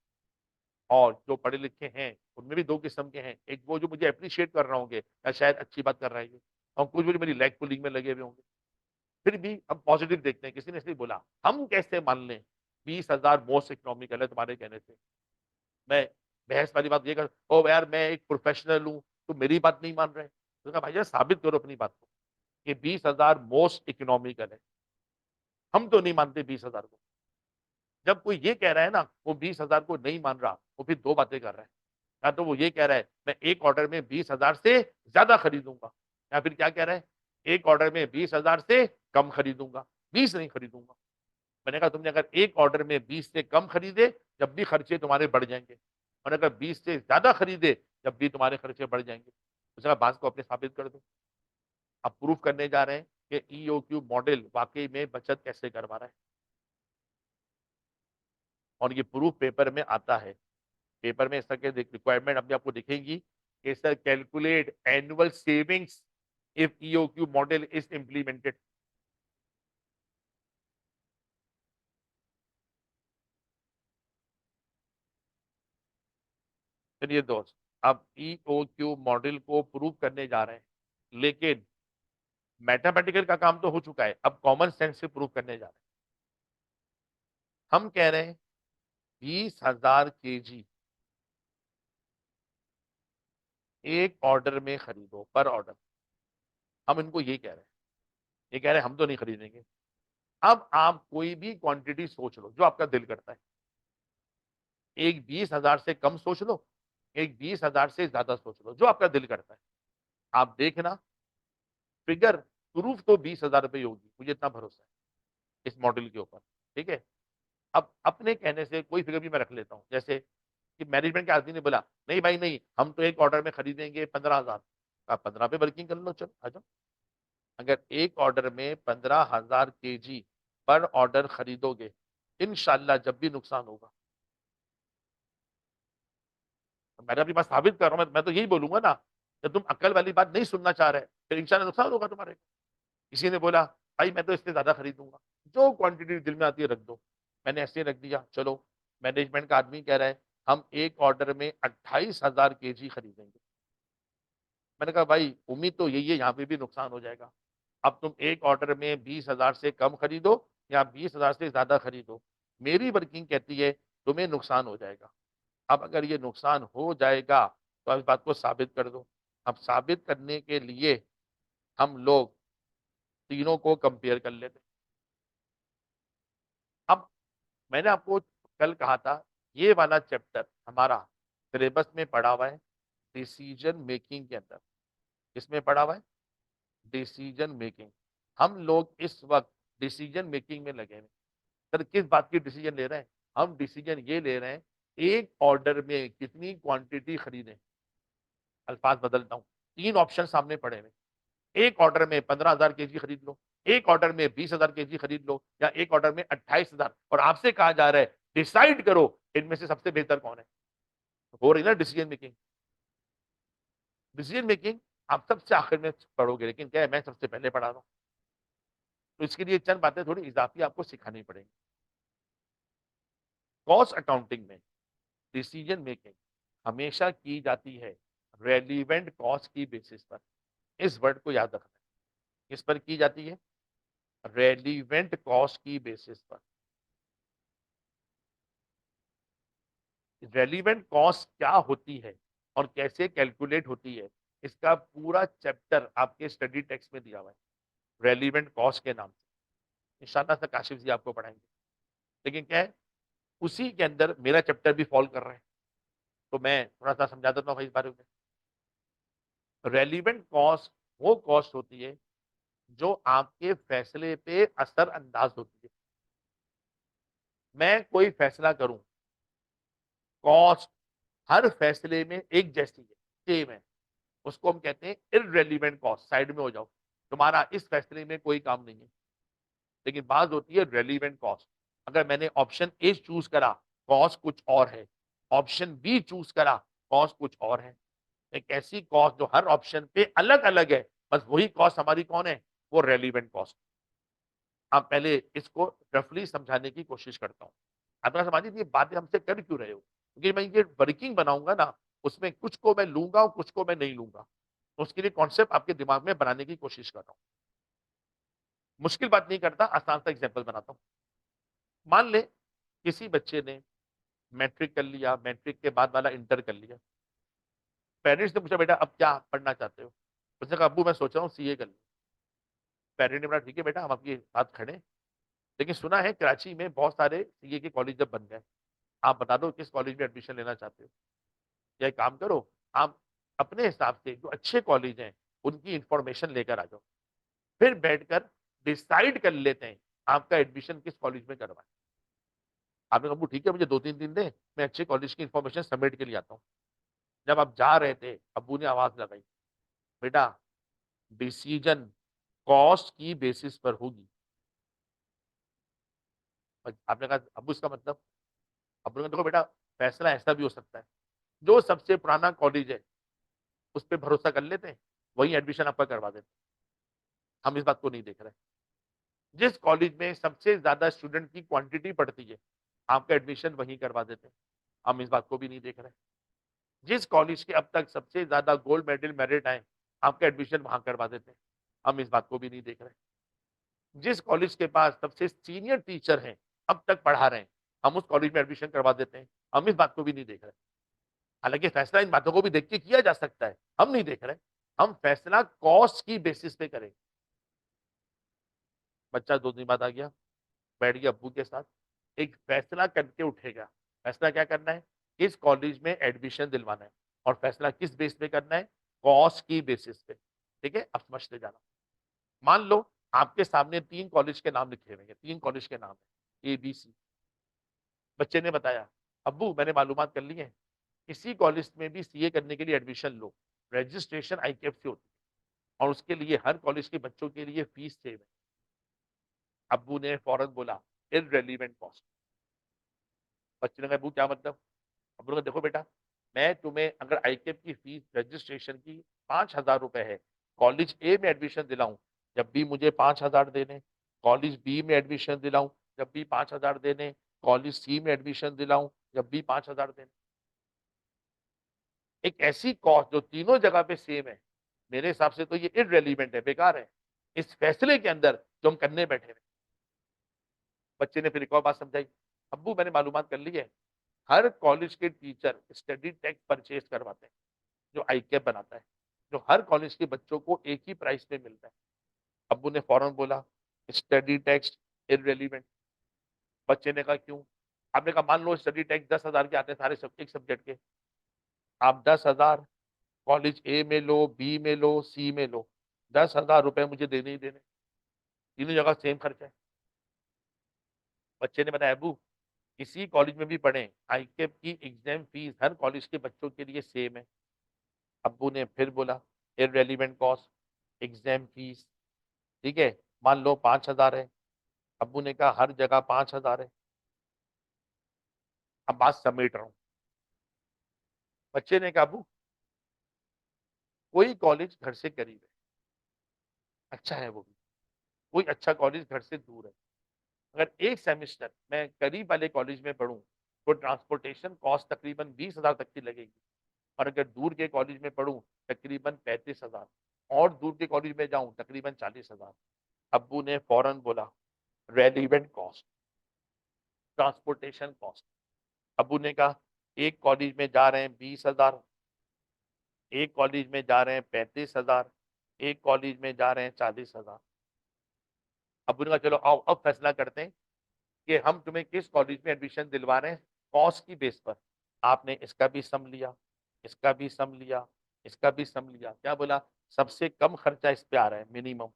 और जो पढ़े लिखे हैं उनमें भी दो किस्म के हैं। एक वो जो मुझे अप्रिशिएट कर रहे होंगे या शायद अच्छी बात कर रहे हैं, और कुछ भी जो मेरी लेग पुलिंग में लगे हुए होंगे। फिर भी हम पॉजिटिव देखते हैं। किसी ने इसलिए बोला हम कैसे मान लें 20,000 मोस्ट इकोनॉमिकल है तुम्हारे कहने से? मैं बहस वाली बात ये कर, ओ यार मैं एक प्रोफेशनल हूं, तो मेरी बात नहीं मान रहे? तो कहा भाई साबित करो अपनी बात को कि 20,000 मोस्ट इकोनॉमिकल है। हम तो नहीं मानते 20,000 को। जब कोई ये कह रहा है ना वो 20,000 को नहीं मान रहा, वो फिर दो बातें कर रहा है। या तो वो ये कह रहा है मैं एक ऑर्डर में 20,000 से ज्यादा खरीदूंगा, या फिर क्या कह रहा है, एक ऑर्डर में 20,000 से कम खरीदूंगा, 20 नहीं खरीदूंगा। मैंने कहा तुमने अगर एक ऑर्डर में 20 से कम खरीदे जब भी खर्चे तुम्हारे बढ़ जाएंगे, और अगर 20 से ज्यादा खरीदे जब भी तुम्हारे खर्चे बढ़ जाएंगे। उसका बात को अपने साबित कर दो। अब प्रूफ करने जा रहे हैं कि ईओक्यू मॉडल वाकई में बचत कैसे करवा रहा है, और ये प्रूफ पेपर में आता है। पेपर में इसका रिक्वायरमेंट अपने आपको दिखेगी कि sir calculate annual savings if EOQ model is implemented. चलिए दोस्त, अब ईओक्यू मॉडल को प्रूव करने जा रहे हैं, लेकिन मैथमेटिकल का काम तो हो चुका है, अब कॉमन सेंस से प्रूव करने जा रहे हैं। हम कह रहे हैं 20,000 केजी एक ऑर्डर में खरीदो, पर ऑर्डर। हम इनको ये कह रहे हैं, ये कह रहे हैं हम तो नहीं खरीदेंगे। अब आप कोई भी क्वांटिटी सोच लो जो आपका दिल करता है। एक 20,000 से कम सोच लो, एक 20,000 से ज्यादा सोच लो, जो आपका दिल करता है। आप देखना, फिगर प्रूफ तो 20,000 रुपए होगी, मुझे इतना भरोसा है इस मॉडल के ऊपर। ठीक है। अब अपने कहने से कोई फिगर भी मैं रख लेता हूं, जैसे कि मैनेजमेंट के आदमी ने बोला नहीं भाई नहीं, हम तो एक ऑर्डर में खरीदेंगे 15,000। आप 15 पे वर्किंग कर लो, चलो आ जाओ। अगर एक ऑर्डर में 15,000 केजी पर ऑर्डर खरीदोगे, इंशाल्लाह जब भी नुकसान होगा, तो मैंने अपनी बात साबित कर रहा हूं, मैं तो यही बोलूंगा ना। जब तुम अक्ल वाली बात नहीं सुनना चाह रहे, फिर इंशाल्लाह नुकसान होगा तुम्हारे। किसी ने बोला भाई मैं तो इससे ज्यादा खरीदूंगा, जो क्वांटिटी दिल में आती है रख दो। मैंने ऐसे रख दिया, चलो। मैनेजमेंट का आदमी कह रहा है हम एक ऑर्डर में 28,000 केजी खरीदेंगे। मैंने कहा भाई उम्मीद तो यही है, यहाँ पे भी नुकसान हो जाएगा। अब तुम एक ऑर्डर में 20,000 से कम खरीदो या 20,000 से ज्यादा खरीदो, मेरी वर्किंग कहती है तुम्हें नुकसान हो जाएगा। अब अगर ये नुकसान हो जाएगा तो आप इस बात को साबित कर दो। अब साबित करने के लिए हम लोग तीनों को कंपेयर कर लेते। अब मैंने आपको कल कहा था, ये वाला चैप्टर हमारा सिलेबस में पढ़ा हुआ है डिसीजन मेकिंग के अंदर। इसमें पढ़ा हुआ है डिसीजन मेकिंग। हम लोग इस वक्त डिसीजन मेकिंग में लगे हैं। सर किस बात की डिसीजन ले रहे हैं? हम डिसीजन ये ले रहे हैं एक ऑर्डर में कितनी क्वांटिटी खरीदें। अल्फाज बदलता हूं, तीन ऑप्शन सामने पड़े हैं। एक ऑर्डर में 15,000 केजी खरीद लो, एक ऑर्डर में 20,000 केजी खरीद लो, या एक ऑर्डर में 28,000, और आपसे कहा जा रहा है डिसाइड करो इनमें से सबसे बेहतर कौन है। हो रही ना डिसीजन मेकिंग। डिसीजन मेकिंग आप सबसे आखिर में पढ़ोगे, लेकिन क्या है मैं सबसे पहले पढ़ा रहा हूं, तो इसके लिए चंद बातें थोड़ी इजाफी आपको सिखानी पड़ेगी। कॉस्ट अकाउंटिंग में डिसीजन मेकिंग हमेशा की जाती है रेलिवेंट कॉस्ट की बेसिस पर। इस वर्ड को याद रखना है, किस पर की जाती है? रेलिवेंट कॉस्ट की बेसिस पर। रेलिवेंट कॉस्ट क्या होती है और कैसे कैलकुलेट होती है, इसका पूरा चैप्टर आपके स्टडी टेक्स्ट में दिया हुआ है रेलिवेंट कॉस्ट के नाम से। इंशाल्लाह से काशिफ जी आपको पढ़ाएंगे। लेकिन क्या है, उसी के अंदर मेरा चैप्टर भी फॉलो कर रहे हैं, तो मैं थोड़ा सा समझा देता हूँ भाई इस बारे में। रेलिवेंट कॉस्ट वो कॉस्ट होती है जो आपके फैसले पे असर अंदाज होती है। मैं कोई फैसला करूं, कॉस्ट हर फैसले में एक जैसी है, सेम है, उसको हम कहते हैं इररेलीवेंट कॉस्ट। साइड में हो जाओ, तुम्हारा इस फैसले में कोई काम नहीं है। लेकिन बात होती है रेलिवेंट कॉस्ट। अगर मैंने ऑप्शन ए चूज करा, कॉस्ट कुछ और है। ऑप्शन बी चूज करा, कॉस्ट कुछ और है। एक ऐसी कॉस्ट जो हर ऑप्शन पे अलग अलग है, बस वही कॉस्ट हमारी कौन है? वो रेलिवेंट कॉस्ट। आप पहले इसको रफली समझाने की कोशिश करता हूँ। आप समझिए ये बातें हमसे कर क्यों रहे हो, क्योंकि मैं ये वर्किंग बनाऊंगा ना, उसमें कुछ को मैं लूंगा और कुछ को मैं नहीं लूंगा। तो उसके लिए कॉन्सेप्ट आपके दिमाग में बनाने की कोशिश कर रहा हूँ। मुश्किल बात नहीं करता, आसान सा एग्जाम्पल बनाता हूँ। मान ले किसी बच्चे ने मैट्रिक कर लिया, मैट्रिक के बाद वाला इंटर कर लिया। पेरेंट्स ने पूछा बेटा अब क्या पढ़ना चाहते हो? उसने कहा अब्बू मैं सोच रहा हूँ सीए कर लूँ। पेरेंट ने बोला ठीक है बेटा हम आपके साथ खड़े हैं, लेकिन सुना है कराची में बहुत सारे सीए के कॉलेज जब बन गए, आप बता दो किस कॉलेज में एडमिशन लेना चाहते हो। या एक काम करो, आप अपने हिसाब से जो अच्छे कॉलेज हैं उनकी इंफॉर्मेशन लेकर आ जाओ, फिर बैठकर डिसाइड कर लेते हैं आपका एडमिशन किस कॉलेज में करवाएं। आपने कहा ठीक है मुझे 2-3 दिन दें, मैं अच्छे कॉलेज की इंफॉर्मेशन समेट के लिए आता हूँ। जब आप जा रहे थे, अब्बू ने आवाज लगाई, बेटा डिसीजन कॉस्ट की बेसिस पर होगी। आपने कहा अब्बू इसका मतलब? अब्बू ने कहा देखो बेटा, फैसला ऐसा भी हो सकता है, जो सबसे पुराना कॉलेज है उस पर भरोसा कर लेते हैं, वही एडमिशन आपका करवा देते हैं। हम इस बात को नहीं देख रहे। जिस कॉलेज में सबसे ज्यादा स्टूडेंट की क्वांटिटी पड़ती है, आपका एडमिशन वहीं करवा देते हैं। हम इस बात को भी नहीं देख रहे। जिस कॉलेज के अब तक सबसे ज्यादा गोल्ड मेडल मेरिट आए, आपका एडमिशन वहां करवा देते हैं। हम इस बात को भी नहीं देख रहे। जिस कॉलेज के पास सबसे सीनियर टीचर हैं, अब तक पढ़ा रहे हैं, हम उस कॉलेज में एडमिशन करवा देते हैं, हम इस बात को भी नहीं देख रहे। हालांकि फैसला इन बातों को भी देख के किया जा सकता है, हम नहीं देख रहे। हम फैसला कॉस्ट की बेसिस पे करेंगे। बच्चा 2 दिन बाद आ गया, बैठ गया अब्बू के साथ, एक फैसला करके उठेगा। फैसला क्या करना है? किस कॉलेज में एडमिशन दिलवाना है, और फैसला किस बेस पे करना है? कॉस्ट की बेसिस पे। ठीक है, अब समझते जाना। मान लो आपके सामने 3 कॉलेज के नाम लिखे हुए हैं, 3 कॉलेज के नाम है ABC। बच्चे ने बताया, अब्बू मैंने मालूमात कर ली है, इसी कॉलेज में भी CA करने के लिए एडमिशन लो, रजिस्ट्रेशन ICAP से होती है, और उसके लिए हर कॉलेज के बच्चों के लिए फीस सेम है। अब्बू ने फौरन बोला, इररिलेवेंट कॉस्ट। बच्चे ने कहा, अब्बू क्या मतलब? अब्बू ने कहा, देखो बेटा, मैं तुम्हें अगर ICAP की फीस रजिस्ट्रेशन की 5,000 रुपए है, कॉलेज A में एडमिशन दिलाऊं जब भी मुझे 5,000 देने, कॉलेज B में एडमिशन दिलाऊं जब भी 5,000 देने, कॉलेज C में एडमिशन दिलाऊं जब भी 5,000 देने। एक ऐसी कॉस्ट जो तीनों जगह पे सेम है, मेरे हिसाब से तो ये इररिलेवेंट है, बेकार है, इस फैसले के अंदर जो हम करने बैठे हैं। बच्चे ने फिर एक और बात समझाई, अब्बू मैंने मालूमात कर ली है, हर कॉलेज के टीचर स्टडी टैक्स परचेज करवाते हैं, जो ICAP बनाता है, जो हर कॉलेज के बच्चों को एक ही प्राइस पे मिलता है। अब्बू ने फौरन बोला, स्टडी टैक्स इररिलेवेंट। बच्चे ने कहा क्यों? आपने कहा मान लो स्टडी टैक्स 10,000 के आते हैं सारे एक सब्जेक्ट के, आप 10,000 कॉलेज A में लो, B में लो, C में लो, 10,000 रुपए मुझे देने ही देने, तीनों जगह सेम खर्चा है। बच्चे ने बताया, अबू किसी कॉलेज में भी पढ़े, ICAP की एग्जाम फीस हर कॉलेज के बच्चों के लिए सेम है। अब्बू ने फिर बोला, इररिलेवेंट कॉस्ट, एग्जाम फीस, ठीक है, मान लो 5,000 है। अब्बू ने कहा हर जगह 5,000 है। अब बात समेट रहा हूं। बच्चे ने कहा, अबू कोई कॉलेज घर से करीब है, अच्छा है वो भी, कोई अच्छा कॉलेज घर से दूर है। अगर एक सेमेस्टर मैं करीब वाले कॉलेज में पढ़ूं तो ट्रांसपोर्टेशन कॉस्ट तकरीबन 20,000 तक की लगेगी, और अगर दूर के कॉलेज में पढ़ूं तकरीबन 35,000, और दूर के कॉलेज में जाऊं तकरीबन 40,000। अब्बू ने फौरन बोला, रेलिवेंट कॉस्ट, ट्रांसपोर्टेशन कॉस्ट। अब्बू ने कहा एक कॉलेज में जा रहे हैं 20,000, एक कॉलेज में जा रहे हैं 35,000, एक कॉलेज में जा रहे हैं 40,000। अब्बू ने कहा चलो आओ अब फैसला करते हैं कि हम तुम्हें किस कॉलेज में एडमिशन दिलवा रहे हैं, कॉस्ट की बेस पर। आपने इसका भी सम लिया, इसका भी सम लिया, इसका भी सम लिया, क्या बोला? सबसे कम खर्चा इस पे आ रहा है मिनिमम।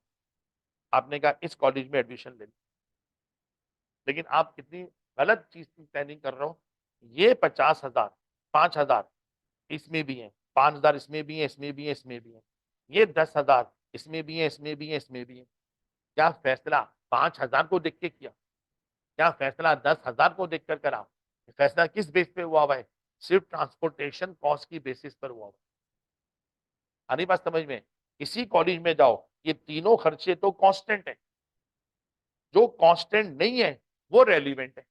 आपने कहा इस कॉलेज में एडमिशन ले लो। लेकिन आप कितनी गलत चीज की प्लानिंग कर रहे हो। ये 50,000, 5,000 इसमें भी है, 5,000 इसमें भी है, इसमें भी है, इसमें भी है, ये 10,000 इसमें भी है, इसमें भी है, इसमें भी है। क्या फैसला 5,000 को देख के किया? क्या फैसला 10,000 को देखकर करा? फैसला किस बेस पे हुआ हुआ है? सिर्फ ट्रांसपोर्टेशन कॉस्ट की बेसिस पर हुआ हुआ है। आनी बात समझ में? इसी कॉलेज में जाओ, ये तीनों खर्चे तो कांस्टेंट है, जो कांस्टेंट नहीं है वो रेलिवेंट है।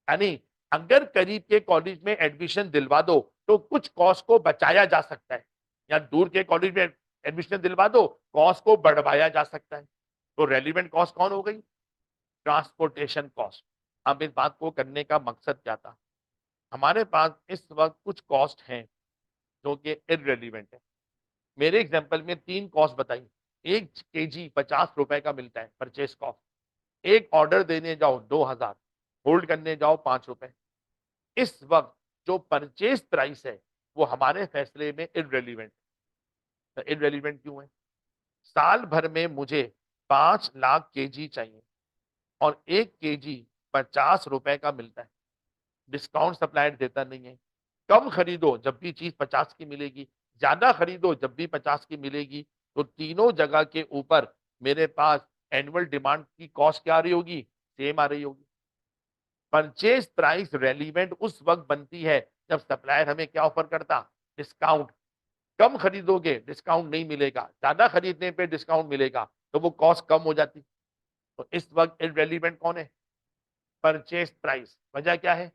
यानी अगर करीब के कॉलेज में एडमिशन दिलवा दो तो कुछ कॉस्ट को बचाया जा सकता है, या दूर के कॉलेज में एडमिशन दिलवा दो कॉस्ट को बढ़वाया जा सकता है। तो रेलिवेंट कॉस्ट कौन हो गई? Transportation cost. अब इस बात को करने का मकसद क्या था? हमारे पास इस वक्त कुछ कॉस्ट हैं जो कि इररिलेवेंट है। मेरे एग्जांपल में 3 कॉस्ट बताई। 1 kg 50 रुपए का मिलता है परचेस कॉस्ट। एक ऑर्डर देने जाओ 2,000, होल्ड करने जाओ 5 रुपए। इस वक्त जो परचेस प्राइस है वो हमारे फैसले में इररिलेवेंट है। इररिलेवेंट क्यों है? साल भर में मुझे 5 लाख kg चाहिए, और 1 kg 50 रुपए का मिलता है। डिस्काउंट सप्लायर देता नहीं है। कम खरीदो जब भी चीज 50 की मिलेगी, ज्यादा खरीदो जब भी 50 की मिलेगी। तो तीनों जगह के ऊपर मेरे पास एनुअल डिमांड की कॉस्ट क्या आ रही होगी? सेम आ रही होगी। परचेज प्राइस रेलिवेंट उस वक्त बनती है जब सप्लायर हमें क्या ऑफर करता? डिस्काउंट। कम खरीदोगे डिस्काउंट नहीं मिलेगा, ज्यादा खरीदने पे डिस्काउंट मिलेगा, तो वो कॉस्ट कम हो जाती। तो इस वक्त इररिलेवेंट कौन है? Purchase price. वजह क्या है?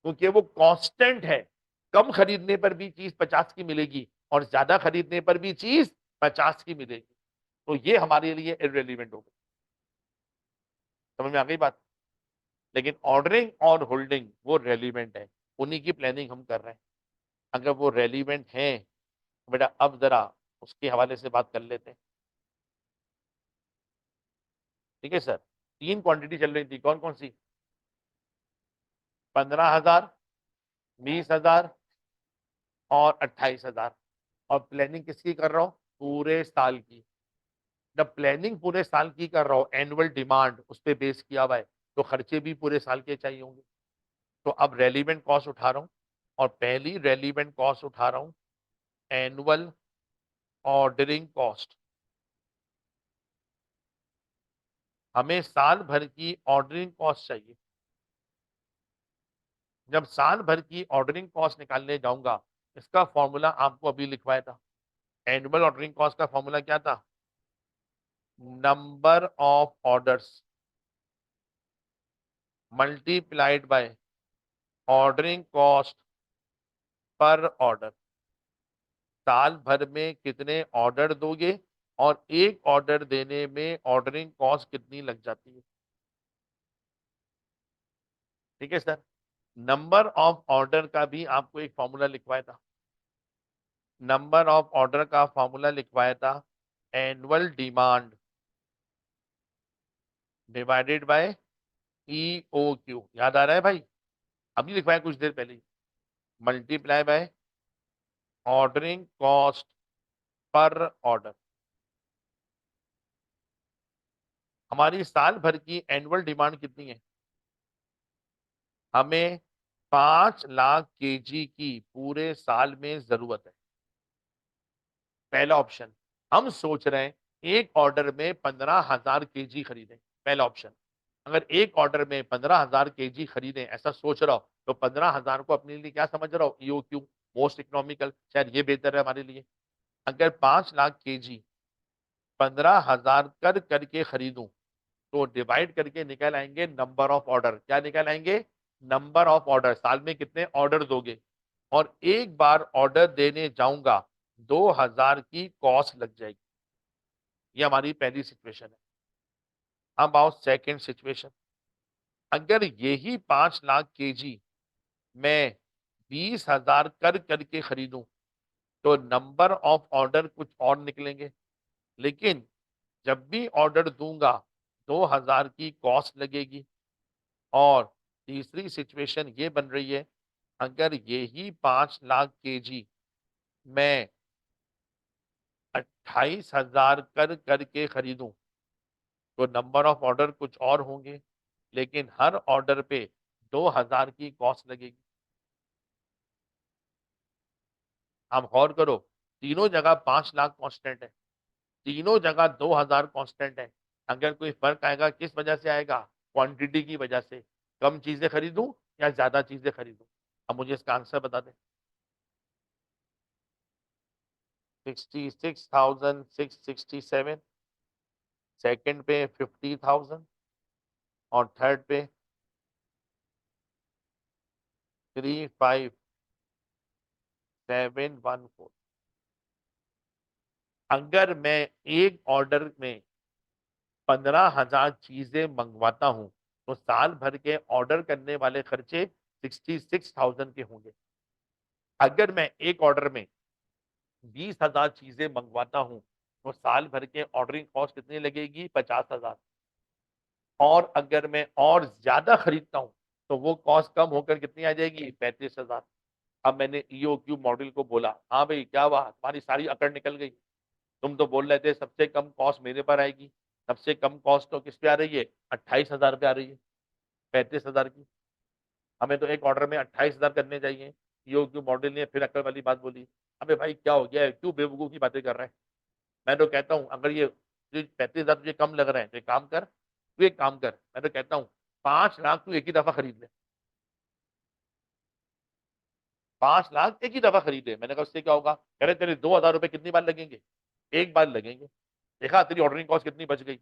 क्योंकि वो कांस्टेंट है। कम खरीदने पर भी चीज 50 की मिलेगी, और ज्यादा खरीदने पर भी चीज 50 की मिलेगी। तो ये हमारे लिए इररिलेवेंट हो गई। समझ में आ गई बात? लेकिन ऑर्डरिंग और होल्डिंग वो रेलिवेंट है, उन्हीं की प्लानिंग हम कर रहे हैं। अगर वो रेलिवेंट है तो बेटा अब जरा उसके हवाले से बात कर लेते हैं। ठीक है सर, 3 क्वांटिटी चल रही थी, कौन कौन सी? 15,000, 20,000 और 28,000। और प्लानिंग किसकी कर रहा हूँ? पूरे साल की। जब प्लानिंग पूरे साल की कर रहा हूँ, एनुअल डिमांड उस पर बेस किया हुआ है, तो खर्चे भी पूरे साल के चाहिए होंगे। तो अब रेलिवेंट कॉस्ट उठा रहा हूँ, और पहली रेलिवेंट कॉस्ट उठा रहा हूँ एनुअल ऑर्डरिंग कॉस्ट। हमें साल भर की ऑर्डरिंग कॉस्ट चाहिए। जब साल भर की ऑर्डरिंग कॉस्ट निकालने जाऊंगा, इसका फॉर्मूला आपको अभी लिखवाया था। एनुअल ऑर्डरिंग कॉस्ट का फॉर्मूला क्या था? Number of orders multiplied by ordering cost per order. साल भर में कितने ऑर्डर दोगे और एक ऑर्डर देने में ऑर्डरिंग कॉस्ट कितनी लग जाती है। ठीक है सर। नंबर ऑफ ऑर्डर का भी आपको एक फॉर्मूला लिखवाया था। नंबर ऑफ ऑर्डर का फॉर्मूला लिखवाया था annual demand divided bye EOQ। याद आ रहा है भाई? अभी लिखवाया कुछ देर पहले। Multiply by ordering cost per order. हमारी साल भर की एनुअल डिमांड कितनी है? हमें 5 लाख केजी की पूरे साल में जरूरत है। पहला ऑप्शन। हम सोच रहे हैं एक ऑर्डर में 15,000 केजी खरीदें। पहला ऑप्शन। अगर एक ऑर्डर में 15,000 केजी खरीदें ऐसा सोच रहा हो, तो 15,000 को अपने लिए क्या समझ रहा हो? EOQ, मोस्ट इकोनॉमिकल, शायद ये बेहतर है हमारे लिए। अगर 5 लाख केजी 15,000 कर करके खरीदूं, तो डिवाइड करके निकल आएंगे नंबर ऑफ ऑर्डर। क्या निकल आएंगे? Number of order. साल में कितने ऑर्डर दोगे, और एक बार ऑर्डर देने जाऊंगा 2,000 की कॉस्ट लग जाएगी। ये हमारी पहली सिचुएशन है। अब आओ सेकेंड सिचुएशन। अगर यही 5 लाख केजी मैं 20,000 कर करके खरीदूं, तो नंबर ऑफ ऑर्डर कुछ और निकलेंगे, लेकिन जब भी ऑर्डर दूंगा 2,000 की कॉस्ट लगेगी। और तीसरी सिचुएशन ये बन रही है, अगर यही 5 लाख केजी मैं 28,000 कर करके खरीदूं, तो नंबर ऑफ ऑर्डर कुछ और होंगे, लेकिन हर ऑर्डर पे 2,000 की कॉस्ट लगेगी। आप गौर करो, तीनों जगह 5 लाख कांस्टेंट है, तीनों जगह 2,000 कांस्टेंट है। अगर कोई फर्क आएगा किस वजह से आएगा? क्वांटिटी की वजह से। कम चीजें खरीदूं या ज्यादा चीजें खरीदूं? अब मुझे इसका आंसर बता दें। 66,667, सेकंड पे 50,000, और थर्ड पे 35,714। अगर मैं एक ऑर्डर में 15,000 चीजें मंगवाता हूं, तो साल भर के ऑर्डर करने वाले खर्चे 66,000 के होंगे। अगर मैं एक ऑर्डर में 20,000 चीजें मंगवाता हूं, तो साल भर के ऑर्डरिंग कॉस्ट कितनी लगेगी? 50,000। और अगर मैं और ज्यादा खरीदता हूं, तो वो कॉस्ट कम होकर कितनी आ जाएगी? 35,000। अब मैंने EOQ मॉडल को बोला, हाँ भाई क्या हुआ, तुम्हारी सारी अकड़ निकल गई। तुम तो बोल रहे थे सबसे कम कॉस्ट मेरे पर आएगी। सबसे कम कॉस्ट तो किस पे आ रही है? 28,000 पे आ रही है, 35,000 की। हमें तो एक ऑर्डर में 28,000 करने चाहिए। EOQ मॉडल ने फिर अकड़ वाली बात बोली, अबे भाई क्या हो गया है, क्यों बेवकूफ की बातें कर रहा है? मैं तो कहता हूँ अगर ये 35,000 तुझे कम लग रहे हैं, तो एक काम कर, तू एक काम कर, मैं तो कहता हूँ 5 लाख तू एक ही दफा खरीद ले। 5 लाख एक ही दफा खरीदे। मैंने कहा उससे क्या होगा? कह रहे तेरे 2,000 रुपए कितनी बार लगेंगे? एक बार लगेंगे। देखा तेरी ऑर्डरिंग कॉस्ट कितनी बच गई।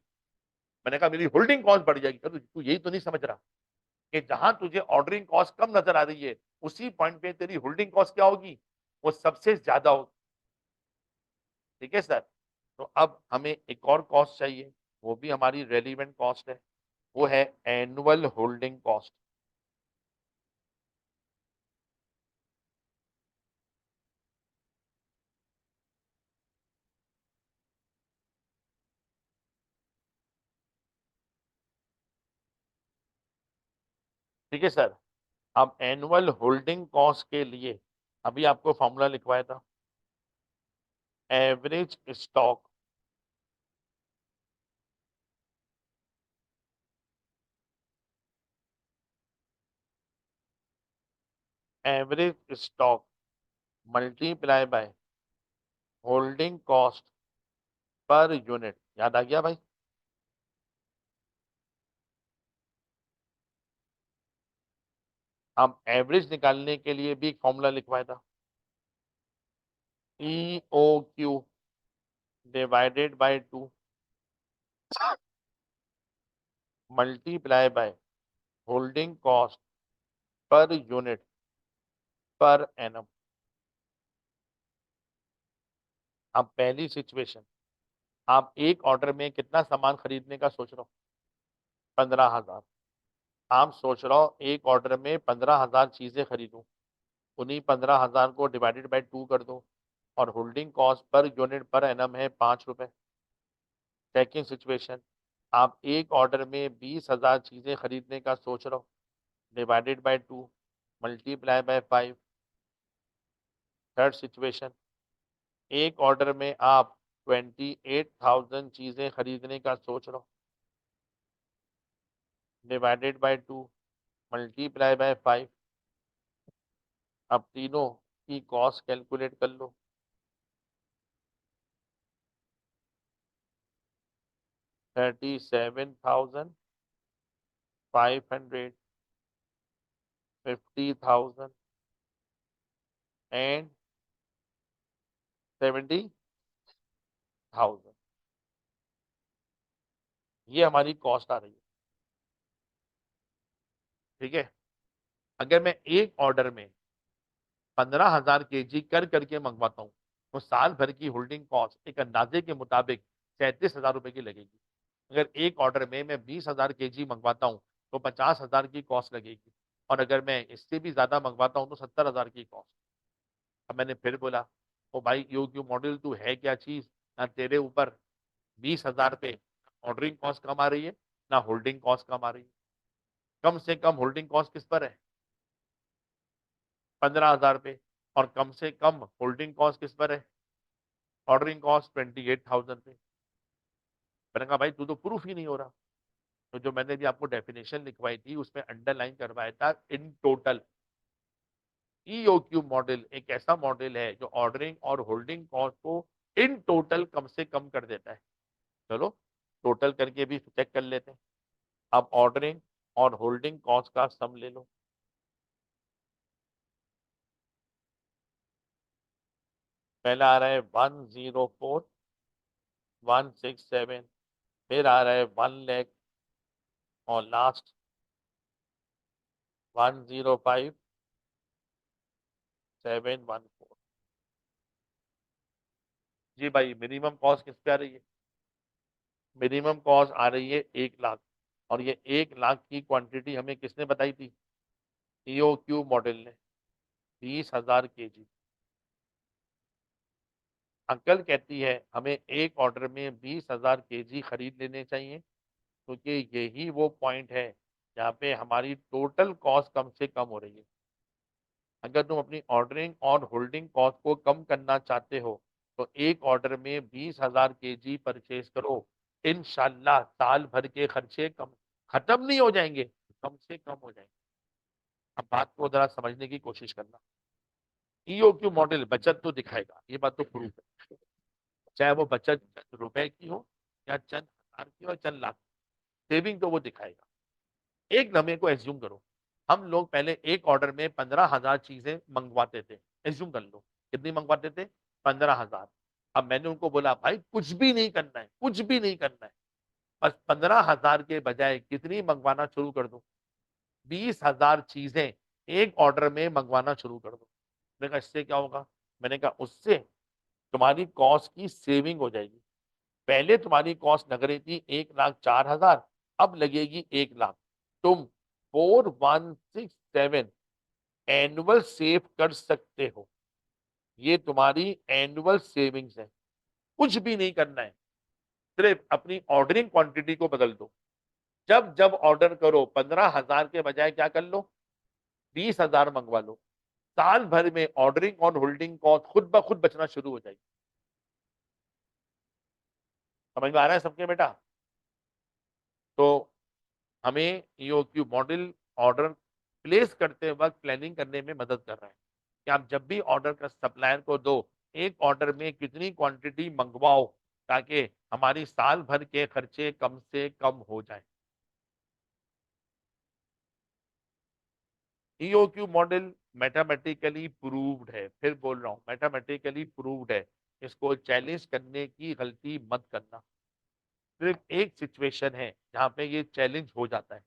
मैंने कहा मेरी होल्डिंग कॉस्ट बढ़ जाएगी। तू यही तो नहीं समझ रहा कि जहां तुझे ऑर्डरिंग कॉस्ट कम नजर आ रही है, उसी पॉइंट पे तेरी होल्डिंग कॉस्ट क्या होगी? वो सबसे ज्यादा होगी। ठीक है सर। तो अब हमें एक और कॉस्ट चाहिए, वो भी हमारी रेलिवेंट कॉस्ट है। वो है एनुअल होल्डिंग कॉस्ट। ठीक है सर। अब एनुअल होल्डिंग कॉस्ट के लिए अभी आपको फॉर्मूला लिखवाया था, average stock average stock multiply by holding cost per unit. याद आ गया भाई? अब एवरेज निकालने के लिए भी एक फॉर्मूला लिखवाया था, E O Q divided by 2 multiply by holding cost per unit per annum. अब पहली सिचुएशन, आप एक ऑर्डर में कितना सामान खरीदने का सोच रहे हो? 15,000। आप सोच रहे हो एक ऑर्डर में 15,000 चीजें खरीदूं, उन्हीं 15,000 को डिवाइडेड बाय 2 कर दो, और holding cost per unit per annum है 5 रुपए। सेकेंड सिचुएशन, आप एक ऑर्डर में 20,000 चीजें खरीदने का सोच रहे हो, divided by 2 multiply bye 5। Third situation, एक ऑर्डर में आप 28,000 चीजें खरीदने का सोच रहे हो, डिवाइडेड बाय 2 मल्टीप्लाई बाय 5। अब तीनों की कॉस्ट कैलकुलेट कर लो। 37,500, 50,000 एंड 70,000। ये हमारी कॉस्ट आ रही है। ठीक है। अगर मैं एक ऑर्डर में 15,000 केजी कर करके मंगवाता हूँ, तो साल भर की होल्डिंग कॉस्ट एक अंदाजे के मुताबिक 37,000 रुपए की लगेगी। अगर एक ऑर्डर में मैं 20,000 केजी मंगवाता हूँ, तो 50,000 की कॉस्ट लगेगी, और अगर मैं इससे भी ज्यादा मंगवाता हूँ तो 70,000 की कॉस्ट। अब मैंने फिर बोला, ओ भाई यो मॉडल तू है क्या चीज, ना तेरे ऊपर 20,000 पे ऑर्डरिंग कॉस्ट कम आ रही है, ना होल्डिंग कॉस्ट कम आ रही है। कम से कम होल्डिंग कॉस्ट किस पर है? 15,000 पे। और कम से कम होल्डिंग कॉस्ट किस पर है? ऑर्डरिंग कॉस्ट 28,000 पे। मैंने कहा भाई तू तो प्रूफ ही नहीं हो रहा। तो जो मैंने भी आपको डेफिनेशन लिखवाई थी उसमें अंडरलाइन करवाया था इन टोटल। ईओक्यू मॉडल एक ऐसा मॉडल है जो ऑर्डरिंग और होल्डिंग कॉस्ट को इन टोटल कम से कम कर देता है। चलो टोटल करके भी चेक कर लेते हैं। अब ऑर्डरिंग और होल्डिंग कॉस्ट का सम ले लो। पहला आ रहा है 104,167, फिर आ रहा है 1 लाख, और लास्ट 105,714। जी भाई, मिनिमम कॉस्ट किस पे आ रही है? मिनिमम कॉस्ट आ रही है 1 लाख। और ये 1 लाख की क्वांटिटी हमें किसने बताई थी? ईओक्यू मॉडल ने। 20,000 केजी। अंकल कहती है हमें एक ऑर्डर में 20,000 केजी खरीद लेने चाहिए, क्योंकि यही वो पॉइंट है जहाँ पे हमारी टोटल कॉस्ट कम से कम हो रही है। अगर तुम अपनी ऑर्डरिंग और होल्डिंग कॉस्ट को कम करना चाहते हो, तो एक ऑर्डर में 20,000 केजी परचेज करो। इंशाल्लाह साल भर के खर्चे कम, खत्म नहीं हो जाएंगे, कम से कम हो जाएंगे। अब बात को जरा समझने की कोशिश करना। ईओक्यू मॉडल बचत तो दिखाएगा, ये बात तो प्रूफ है। चाहे वो बचत चंद रुपए की हो या चंद हजार की हो, चंद लाख, सेविंग तो वो दिखाएगा। एक नमे को एज्यूम करो, हम लोग पहले एक ऑर्डर में 15,000 चीजें मंगवाते थे। एज्यूम कर लो कितनी मंगवाते थे? 15,000। अब मैंने उनको बोला भाई कुछ भी नहीं करना है, कुछ भी नहीं करना है, बस 15,000 के बजाय कितनी मंगवाना शुरू कर दो? 20,000 चीजें एक ऑर्डर में मंगवाना शुरू कर दो। मैंने कहा इससे क्या होगा? मैंने कहा उससे तुम्हारी कॉस्ट की सेविंग हो जाएगी। पहले तुम्हारी कॉस्ट लग रही थी 1,04,000, अब लगेगी 1 लाख। तुम 4167 एनुअल सेव कर सकते हो। ये तुम्हारी एनुअल सेविंग्स है। कुछ भी नहीं करना है, सिर्फ अपनी ऑर्डरिंग क्वांटिटी को बदल दो। जब जब ऑर्डर करो 15,000 के बजाय क्या कर लो, 20,000 मंगवा लो। साल भर में ऑर्डरिंग और होल्डिंग कॉस्ट खुद ब खुद बचना शुरू हो जाएगी। समझ में आ रहा है सबके बेटा? तो हमें ईओक्यू मॉडल ऑर्डर प्लेस करते वक्त प्लानिंग करने में मदद कर रहा है कि आप जब भी ऑर्डर कर सप्लायर को दो, एक ऑर्डर में कितनी क्वांटिटी मंगवाओ ताकि हमारी साल भर के खर्चे कम से कम हो जाए। ईओक्यू मॉडल मैथमेटिकली प्रूव्ड है, फिर बोल रहा हूं मैथमेटिकली प्रूव्ड है। इसको चैलेंज करने की गलती मत करना। सिर्फ एक सिचुएशन है जहां पे ये चैलेंज हो जाता है,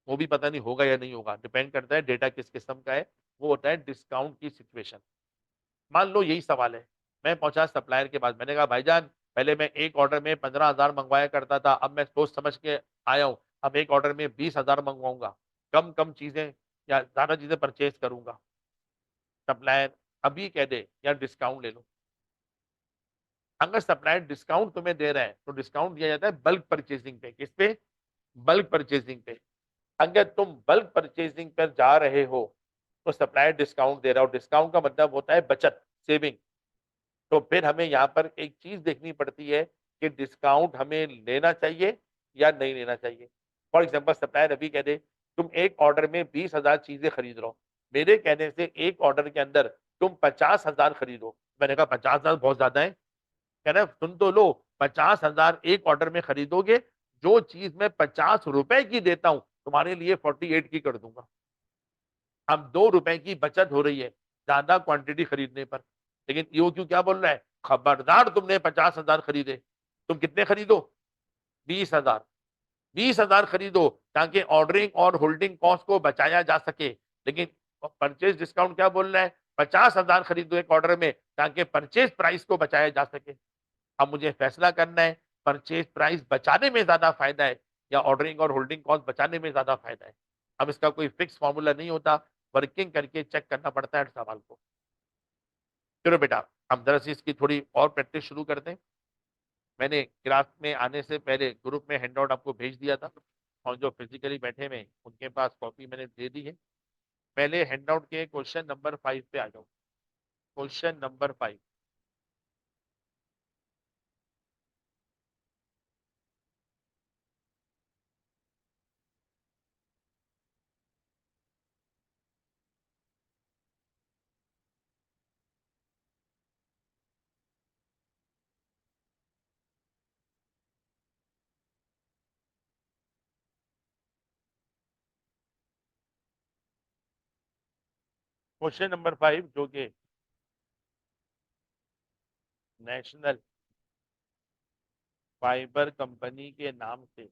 वो भी पता नहीं होगा या नहीं होगा, डिपेंड करता है डेटा किस किस्म का है। वो होता है डिस्काउंट की सिचुएशन। मान लो यही सवाल है, मैं पहुंचा सप्लायर के पास, मैंने कहा भाईजान पहले मैं एक ऑर्डर में 15,000 मंगवाया करता था, अब मैं सोच समझ के आया हूं, अब एक ऑर्डर में 20,000 मंगवाऊंगा, कम कम चीजें या ज्यादा चीजें परचेज करूंगा। सप्लायर अभी कह दे यार डिस्काउंट ले लो। अगर सप्लायर डिस्काउंट तुम्हें दे रहा है तो डिस्काउंट दिया जाता है बल्क परचेजिंग पे। किस पे? बल्क परचेजिंग पे। अगर तुम बल्क परचेजिंग पर जा रहे हो तो सप्लायर डिस्काउंट दे रहा हो, डिस्काउंट का मतलब होता है बचत, सेविंग। तो फिर हमें यहाँ पर एक चीज देखनी पड़ती है कि डिस्काउंट हमें लेना चाहिए या नहीं लेना चाहिए। फॉर एग्जाम्पल सप्लायर अभी कह दे तुम एक ऑर्डर में 20,000 चीजें खरीद रहे हो, मेरे कहने से एक ऑर्डर के अंदर तुम 50,000 खरीदो। मैंने कहा 50,000 बहुत ज्यादा है। कह रहे सुन तो लो, 50,000 एक ऑर्डर में खरीदोगे, जो चीज मैं 50 रुपए की देता हूं तुम्हारे लिए 48 की कर दूंगा। अब 2 रुपए की बचत हो रही है ज्यादा क्वांटिटी खरीदने पर। लेकिन यो क्यों क्या बोल रहा है, खबरदार तुमने 50,000 खरीदे, तुम कितने खरीदो, 20,000। 20,000 खरीदो ताकि ऑर्डरिंग और होल्डिंग कॉस्ट को बचाया जा सके। लेकिन परचेज डिस्काउंट क्या बोल रहा है, 50,000 खरीदो एक ऑर्डर में ताकि परचेज प्राइस को बचाया जा सके। अब मुझे फैसला करना है परचेज प्राइस बचाने में ज्यादा फायदा है या ऑर्डरिंग और होल्डिंग कॉस्ट बचाने में ज्यादा फायदा है। अब इसका कोई फिक्स फॉर्मूला नहीं होता, वर्किंग करके चेक करना पड़ता है हर सवाल को। चलो बेटा हम जरा सी इसकी थोड़ी और प्रैक्टिस शुरू करते हैं। मैंने क्लास में आने से पहले ग्रुप में हैंडआउट आपको भेज दिया था और जो फिजिकली बैठे हुए उनके पास कॉपी मैंने दे दी है। पहले हैंडआउट के क्वेश्चन नंबर 5 पे आ जाओ। Question number 5। क्वेश्चन नंबर 5 जो कि नेशनल फाइबर कंपनी के नाम से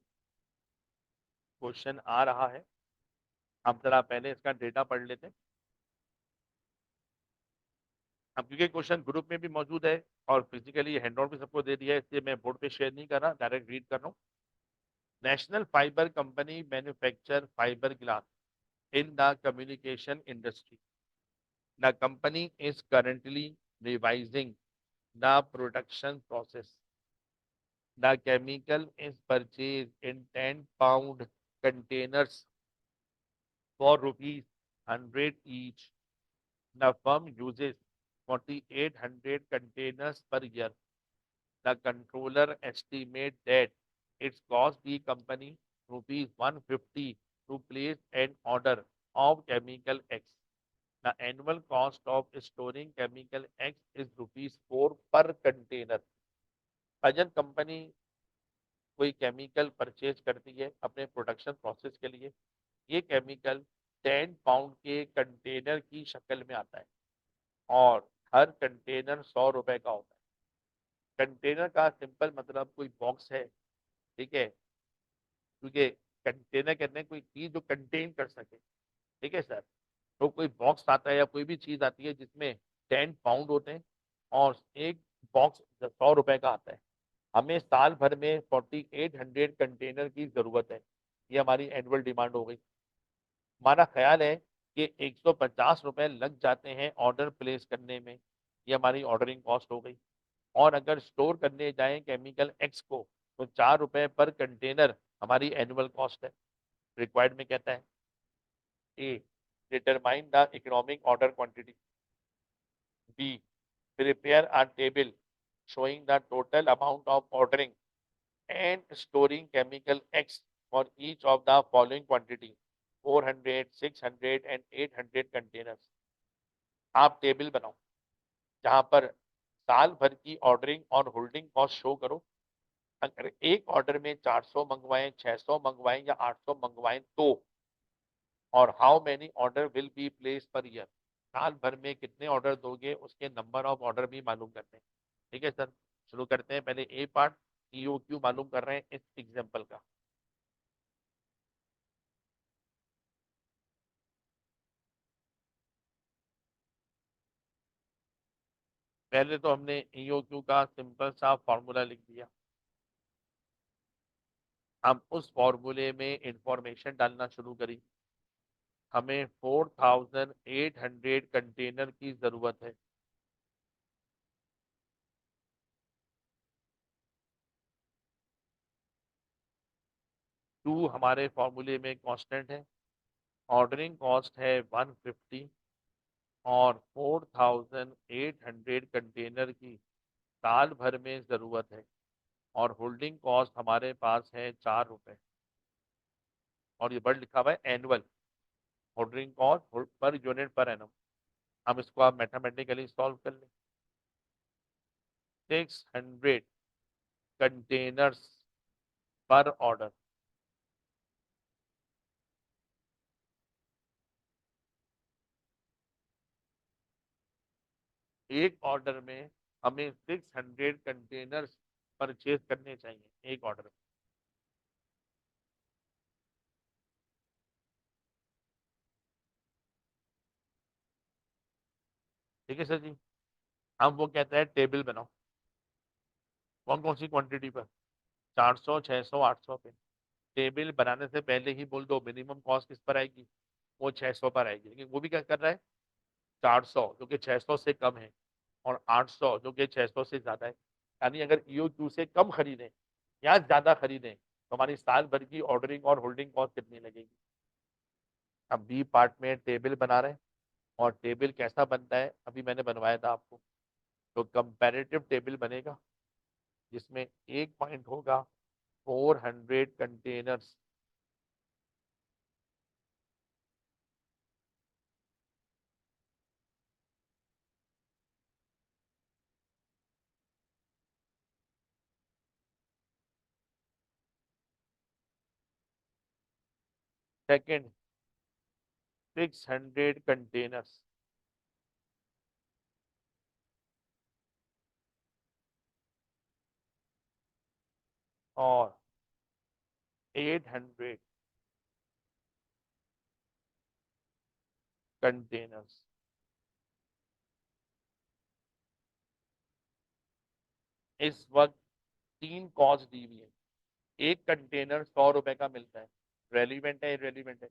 क्वेश्चन आ रहा है। हम जरा पहले इसका डेटा पढ़ लेते हैं। अब क्योंकि क्वेश्चन ग्रुप में भी मौजूद है और फिजिकली हैंडआउट भी सबको दे दिया है, इसलिए मैं बोर्ड पे शेयर नहीं कर रहा, डायरेक्ट रीड कर रहा हूँ। National fibre company manufacture fibre glass in the communication industry. The company is currently revising the production process. The chemical is purchased in 10-pound containers for rupees 100 each. The firm uses 4,800 containers per year. The controller estimates that it costs the company rupees 150 to place an order of chemical X. The annual cost of storing chemical X is rupees 4 per container. अजन company कोई chemical purchase करती है अपने production process के लिए। ये chemical 10 pound के container की शक्ल में आता है और हर कंटेनर 100 रुपए का होता है। कंटेनर का सिंपल मतलब कोई बॉक्स है, ठीक है, क्योंकि कंटेनर कहते हैं कोई चीज जो कंटेन कर सके, ठीक है सर। तो कोई बॉक्स आता है या कोई भी चीज आती है जिसमें 10 पाउंड होते हैं और एक बॉक्स 100 रुपए का आता है। हमें साल भर में 4800 कंटेनर की जरूरत है, ये हमारी एनुअल डिमांड हो गई। हमारा ख्याल है कि 150 रुपए लग जाते हैं ऑर्डर प्लेस करने में, ये हमारी ऑर्डरिंग कॉस्ट हो गई। और अगर स्टोर करने जाएं केमिकल एक्स को तो 4 रुपए पर कंटेनर हमारी एनुअल कॉस्ट है। रिक्वायर्ड में कहता है A determine the economic order quantity, B prepare a table showing the total amount of ordering and storing chemical X for each of the following quantity 400, 600 and 800 containers। आप table बनाओ जहां पर साल भर की ऑर्डरिंग और होल्डिंग कॉस्ट शो करो। अगर एक ऑर्डर में 400 मंगवाएं, 600 मंगवाएं या 800 मंगवाएं तो, और how many order will be place per year, साल भर में कितने ऑर्डर दोगे उसके नंबर ऑफ ऑर्डर भी मालूम करने हैं। ठीक है सर, शुरू करते हैं। पहले ए पार्ट ईओक्यू मालूम कर रहे हैं इस एग्जांपल का। पहले तो हमने ईओक्यू का सिंपल सा फॉर्मूला लिख दिया। हम उस फॉर्मूले में इंफॉर्मेशन डालना शुरू करी। हमें 4800 कंटेनर की जरूरत है। टू हमारे फॉर्मूले में कांस्टेंट है, ऑर्डरिंग कॉस्ट है 150 और 4800 कंटेनर की साल भर में जरूरत है, और होल्डिंग कॉस्ट हमारे पास है 4 रुपए, और ये वर्ड लिखा हुआ है annual holding cost per unit per annum. हम इसको आप मैथमेटिकली सॉल्व कर लें। 600 कंटेनर्स पर ऑर्डर, एक ऑर्डर में हमें 600 कंटेनर्स परचेज करने चाहिए एक ऑर्डर में। ठीक है सर जी। अब वो कहता है टेबल बनाओ, कौन कौन सी क्वांटिटी पर, 400, 600, 800 पे। टेबल बनाने से पहले ही बोल दो मिनिमम कॉस्ट किस पर आएगी, वो 600 पर आएगी। लेकिन वो भी क्या कर रहा है, 400 जो कि 600 से कम है और 800 जो कि 600 से ज्यादा है। यानी अगर ईओक्यू से कम खरीदें या ज्यादा खरीदें तो हमारी साल भर की ऑर्डरिंग और होल्डिंग कॉस्ट कितनी लगेगी। अब बी पार्ट में टेबल बना रहे हैं, और टेबल कैसा बनता है अभी मैंने बनवाया था आपको। तो कंपैरेटिव टेबल बनेगा जिसमें एक पॉइंट होगा 400 कंटेनर्स, सेकंड 600 कंटेनर्स, और 800 कंटेनर्स। इस वक्त तीन कॉस्ट दी हुई है। एक कंटेनर 100 रुपए का मिलता है, रेलिवेंट है इरेलीवेंट है,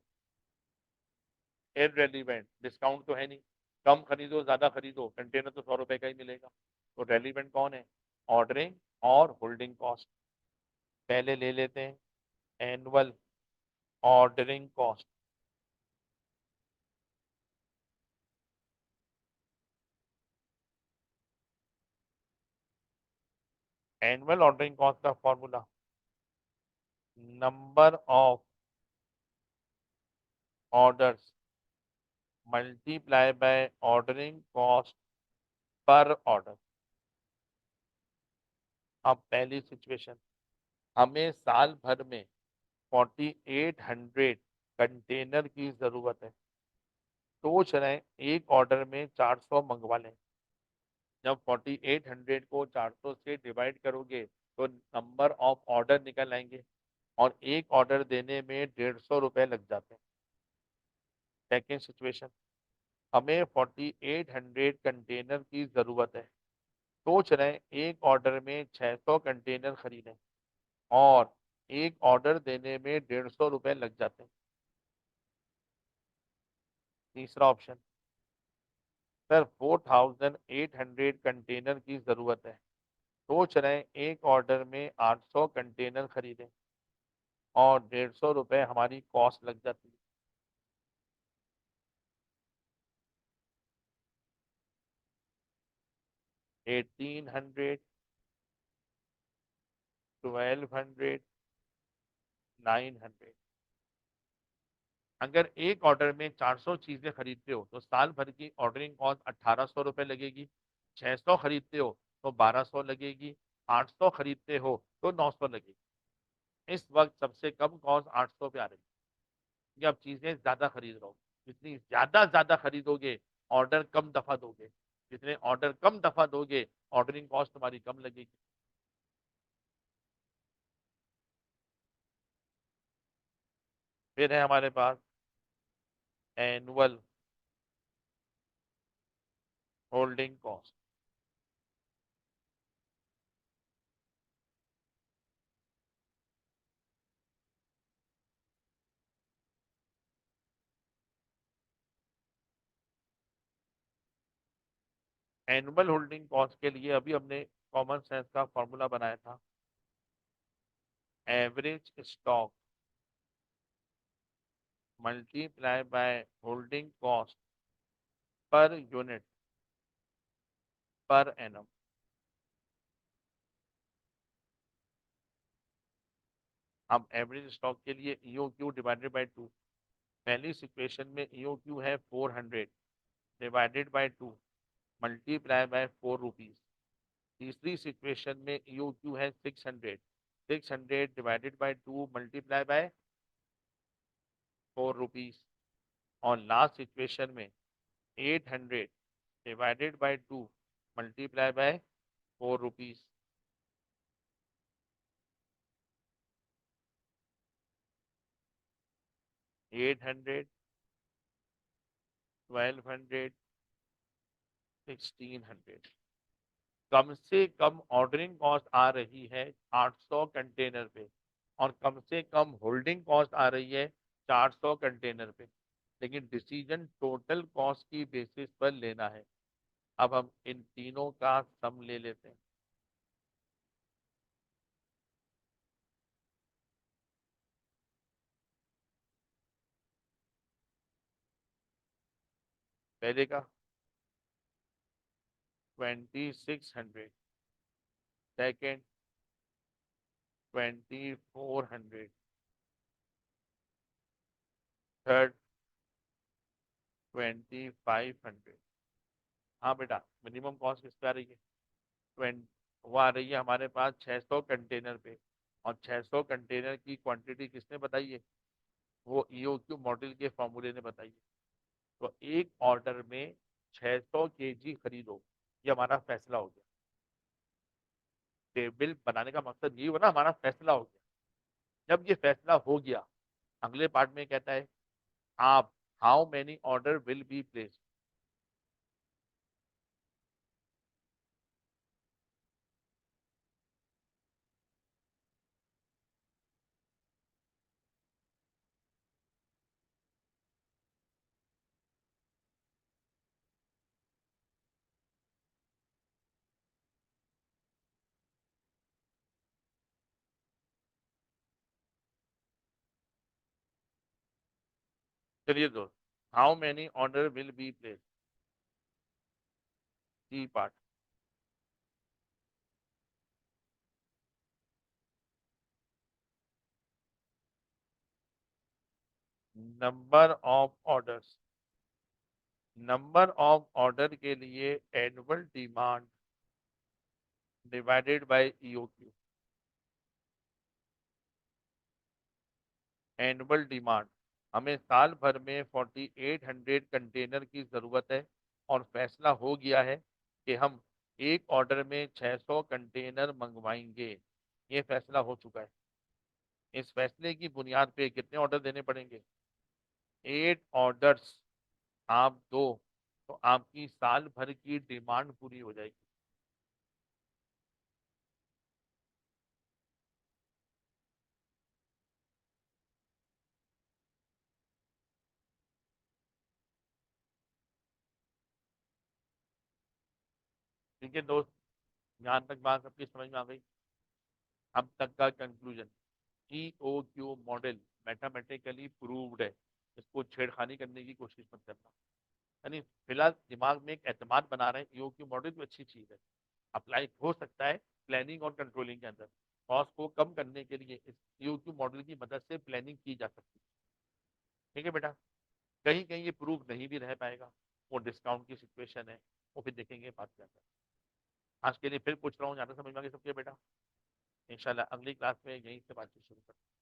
इरेलीवेंट, डिस्काउंट तो है नहीं। कम खरीदो ज्यादा खरीदो कंटेनर तो 100 रुपए का ही मिलेगा। तो रेलिवेंट कौन है, ऑर्डरिंग और होल्डिंग कॉस्ट। पहले ले लेते हैं annual ordering cost. Annual ordering cost का formula number of orders multiply by ordering cost per order. अब पहली सिचुएशन, हमें साल भर में 4800 कंटेनर की जरूरत है। सोच रहे हैं एक ऑर्डर में 400 मंगवा लें। जब 4800 को 400 से डिवाइड करोगे तो नंबर ऑफ ऑर्डर निकल आएंगे, और एक ऑर्डर देने में 150 रुपए लग जाते हैं। सेकेंड सिचुएशन, हमें 4800 कंटेनर की जरूरत है। सोच रहे हैं एक ऑर्डर में 600 कंटेनर खरीदें और एक ऑर्डर देने में 150 रुपए लग जाते हैं। तीसरा ऑप्शन, सर 4800 कंटेनर की जरूरत है, सोच रहे हैं एक ऑर्डर में 800 कंटेनर खरीदें और 150 रुपए हमारी कॉस्ट लग जाती है। 1800, 1200, 900। अगर एक ऑर्डर में 400 चीजें खरीदते हो तो साल भर की ऑर्डरिंग कॉस्ट 1800 रुपए लगेगी। 600 खरीदते हो तो 1200 लगेगी। 800 खरीदते हो तो 900 लगेगी। इस वक्त सबसे कम कॉस्ट 800 पे आ रही है, कि आप चीजें ज्यादा खरीद रहे हो। जितनी ज्यादा खरीदोगे, ऑर्डर कम दफा दोगे। जितने ऑर्डर कम दफा दोगे, ऑर्डरिंग कॉस्ट तुम्हारी कम लगेगी। फिर है हमारे पास annual holding cost. Annual holding cost के लिए अभी हमने कॉमन सेंस का फॉर्मूला बनाया था। Average stock multiply by holding cost per unit per annum. अब एवरेज स्टॉक के लिए ईओ क्यू डिवाइडेड बाय 2। पहली सिचुएशन में ईओ क्यू है 400 divided by 2 multiply bye 4 rupees. तीसरी सिचुएशन में ईओ क्यू है 600 600 divided by 2 multiply bye 4 rupees. और लास्ट सिचुएशन में 800 divided by 2 multiply bye 4 rupees. 800, 1200, 1600। कम से कम ऑर्डरिंग कॉस्ट आ रही है 800 कंटेनर पे और कम से कम होल्डिंग कॉस्ट आ रही है 400 कंटेनर पे। लेकिन डिसीजन टोटल कॉस्ट की बेसिस पर लेना है। अब हम इन तीनों का सम ले लेते हैं। पहले का 2600, सेकेंड 2400, थर्ड 2500। हाँ बेटा, मिनिमम कॉस्ट किस पे आ रही है? 20। वो आ रही है हमारे पास 600 कंटेनर पे। और 600 कंटेनर की क्वांटिटी किसने बताई है? वो ईओक्यू मॉडल के फॉर्मूले ने बताई है। तो एक ऑर्डर में 600 केजी खरीदो, ये हमारा फैसला हो गया। टेबल बनाने का मकसद ये हुआ ना, हमारा फैसला हो गया। जब ये फैसला हो गया, अगले पार्ट में कहता है आप how many order will be place. चलिए दोस्त, how many order will be place, C part. Number of orders, number of order के लिए annual demand divided by EOQ. Annual demand, हमें साल भर में 4800 कंटेनर की जरूरत है और फैसला हो गया है कि हम एक ऑर्डर में 600 कंटेनर मंगवाएंगे। ये फैसला हो चुका है। इस फैसले की बुनियाद पे कितने ऑर्डर देने पड़ेंगे? 8 ऑर्डर्स आप दो तो आपकी साल भर की डिमांड पूरी हो जाएगी। ठीक है दोस्त, यहाँ तक बात सबकी समझ में आ गई। अब तक का conclusion, EOQ model mathematically proved है, इसको छेड़खानी करने की कोशिश मत करना। यानी फिलहाल दिमाग में एक एतमाद बना रहे हैं, EOQ मॉडल भी अच्छी चीज है, अप्लाई हो सकता है प्लानिंग और कंट्रोलिंग के अंदर। कॉस्ट को कम करने के लिए इस EOQ मॉडल की मदद से प्लानिंग की जा सकती है। ठीक है बेटा, कहीं कहीं ये प्रूव नहीं भी रह पाएगा, वो डिस्काउंट की सिचुएशन है, वो फिर देखेंगे बात क्या है। आज के लिए फिर पूछ रहा हूँ, ज्यादा समझ में आ गया सबके बेटा। इंशाल्लाह अगली क्लास में यहीं से बातचीत शुरू करते हैं।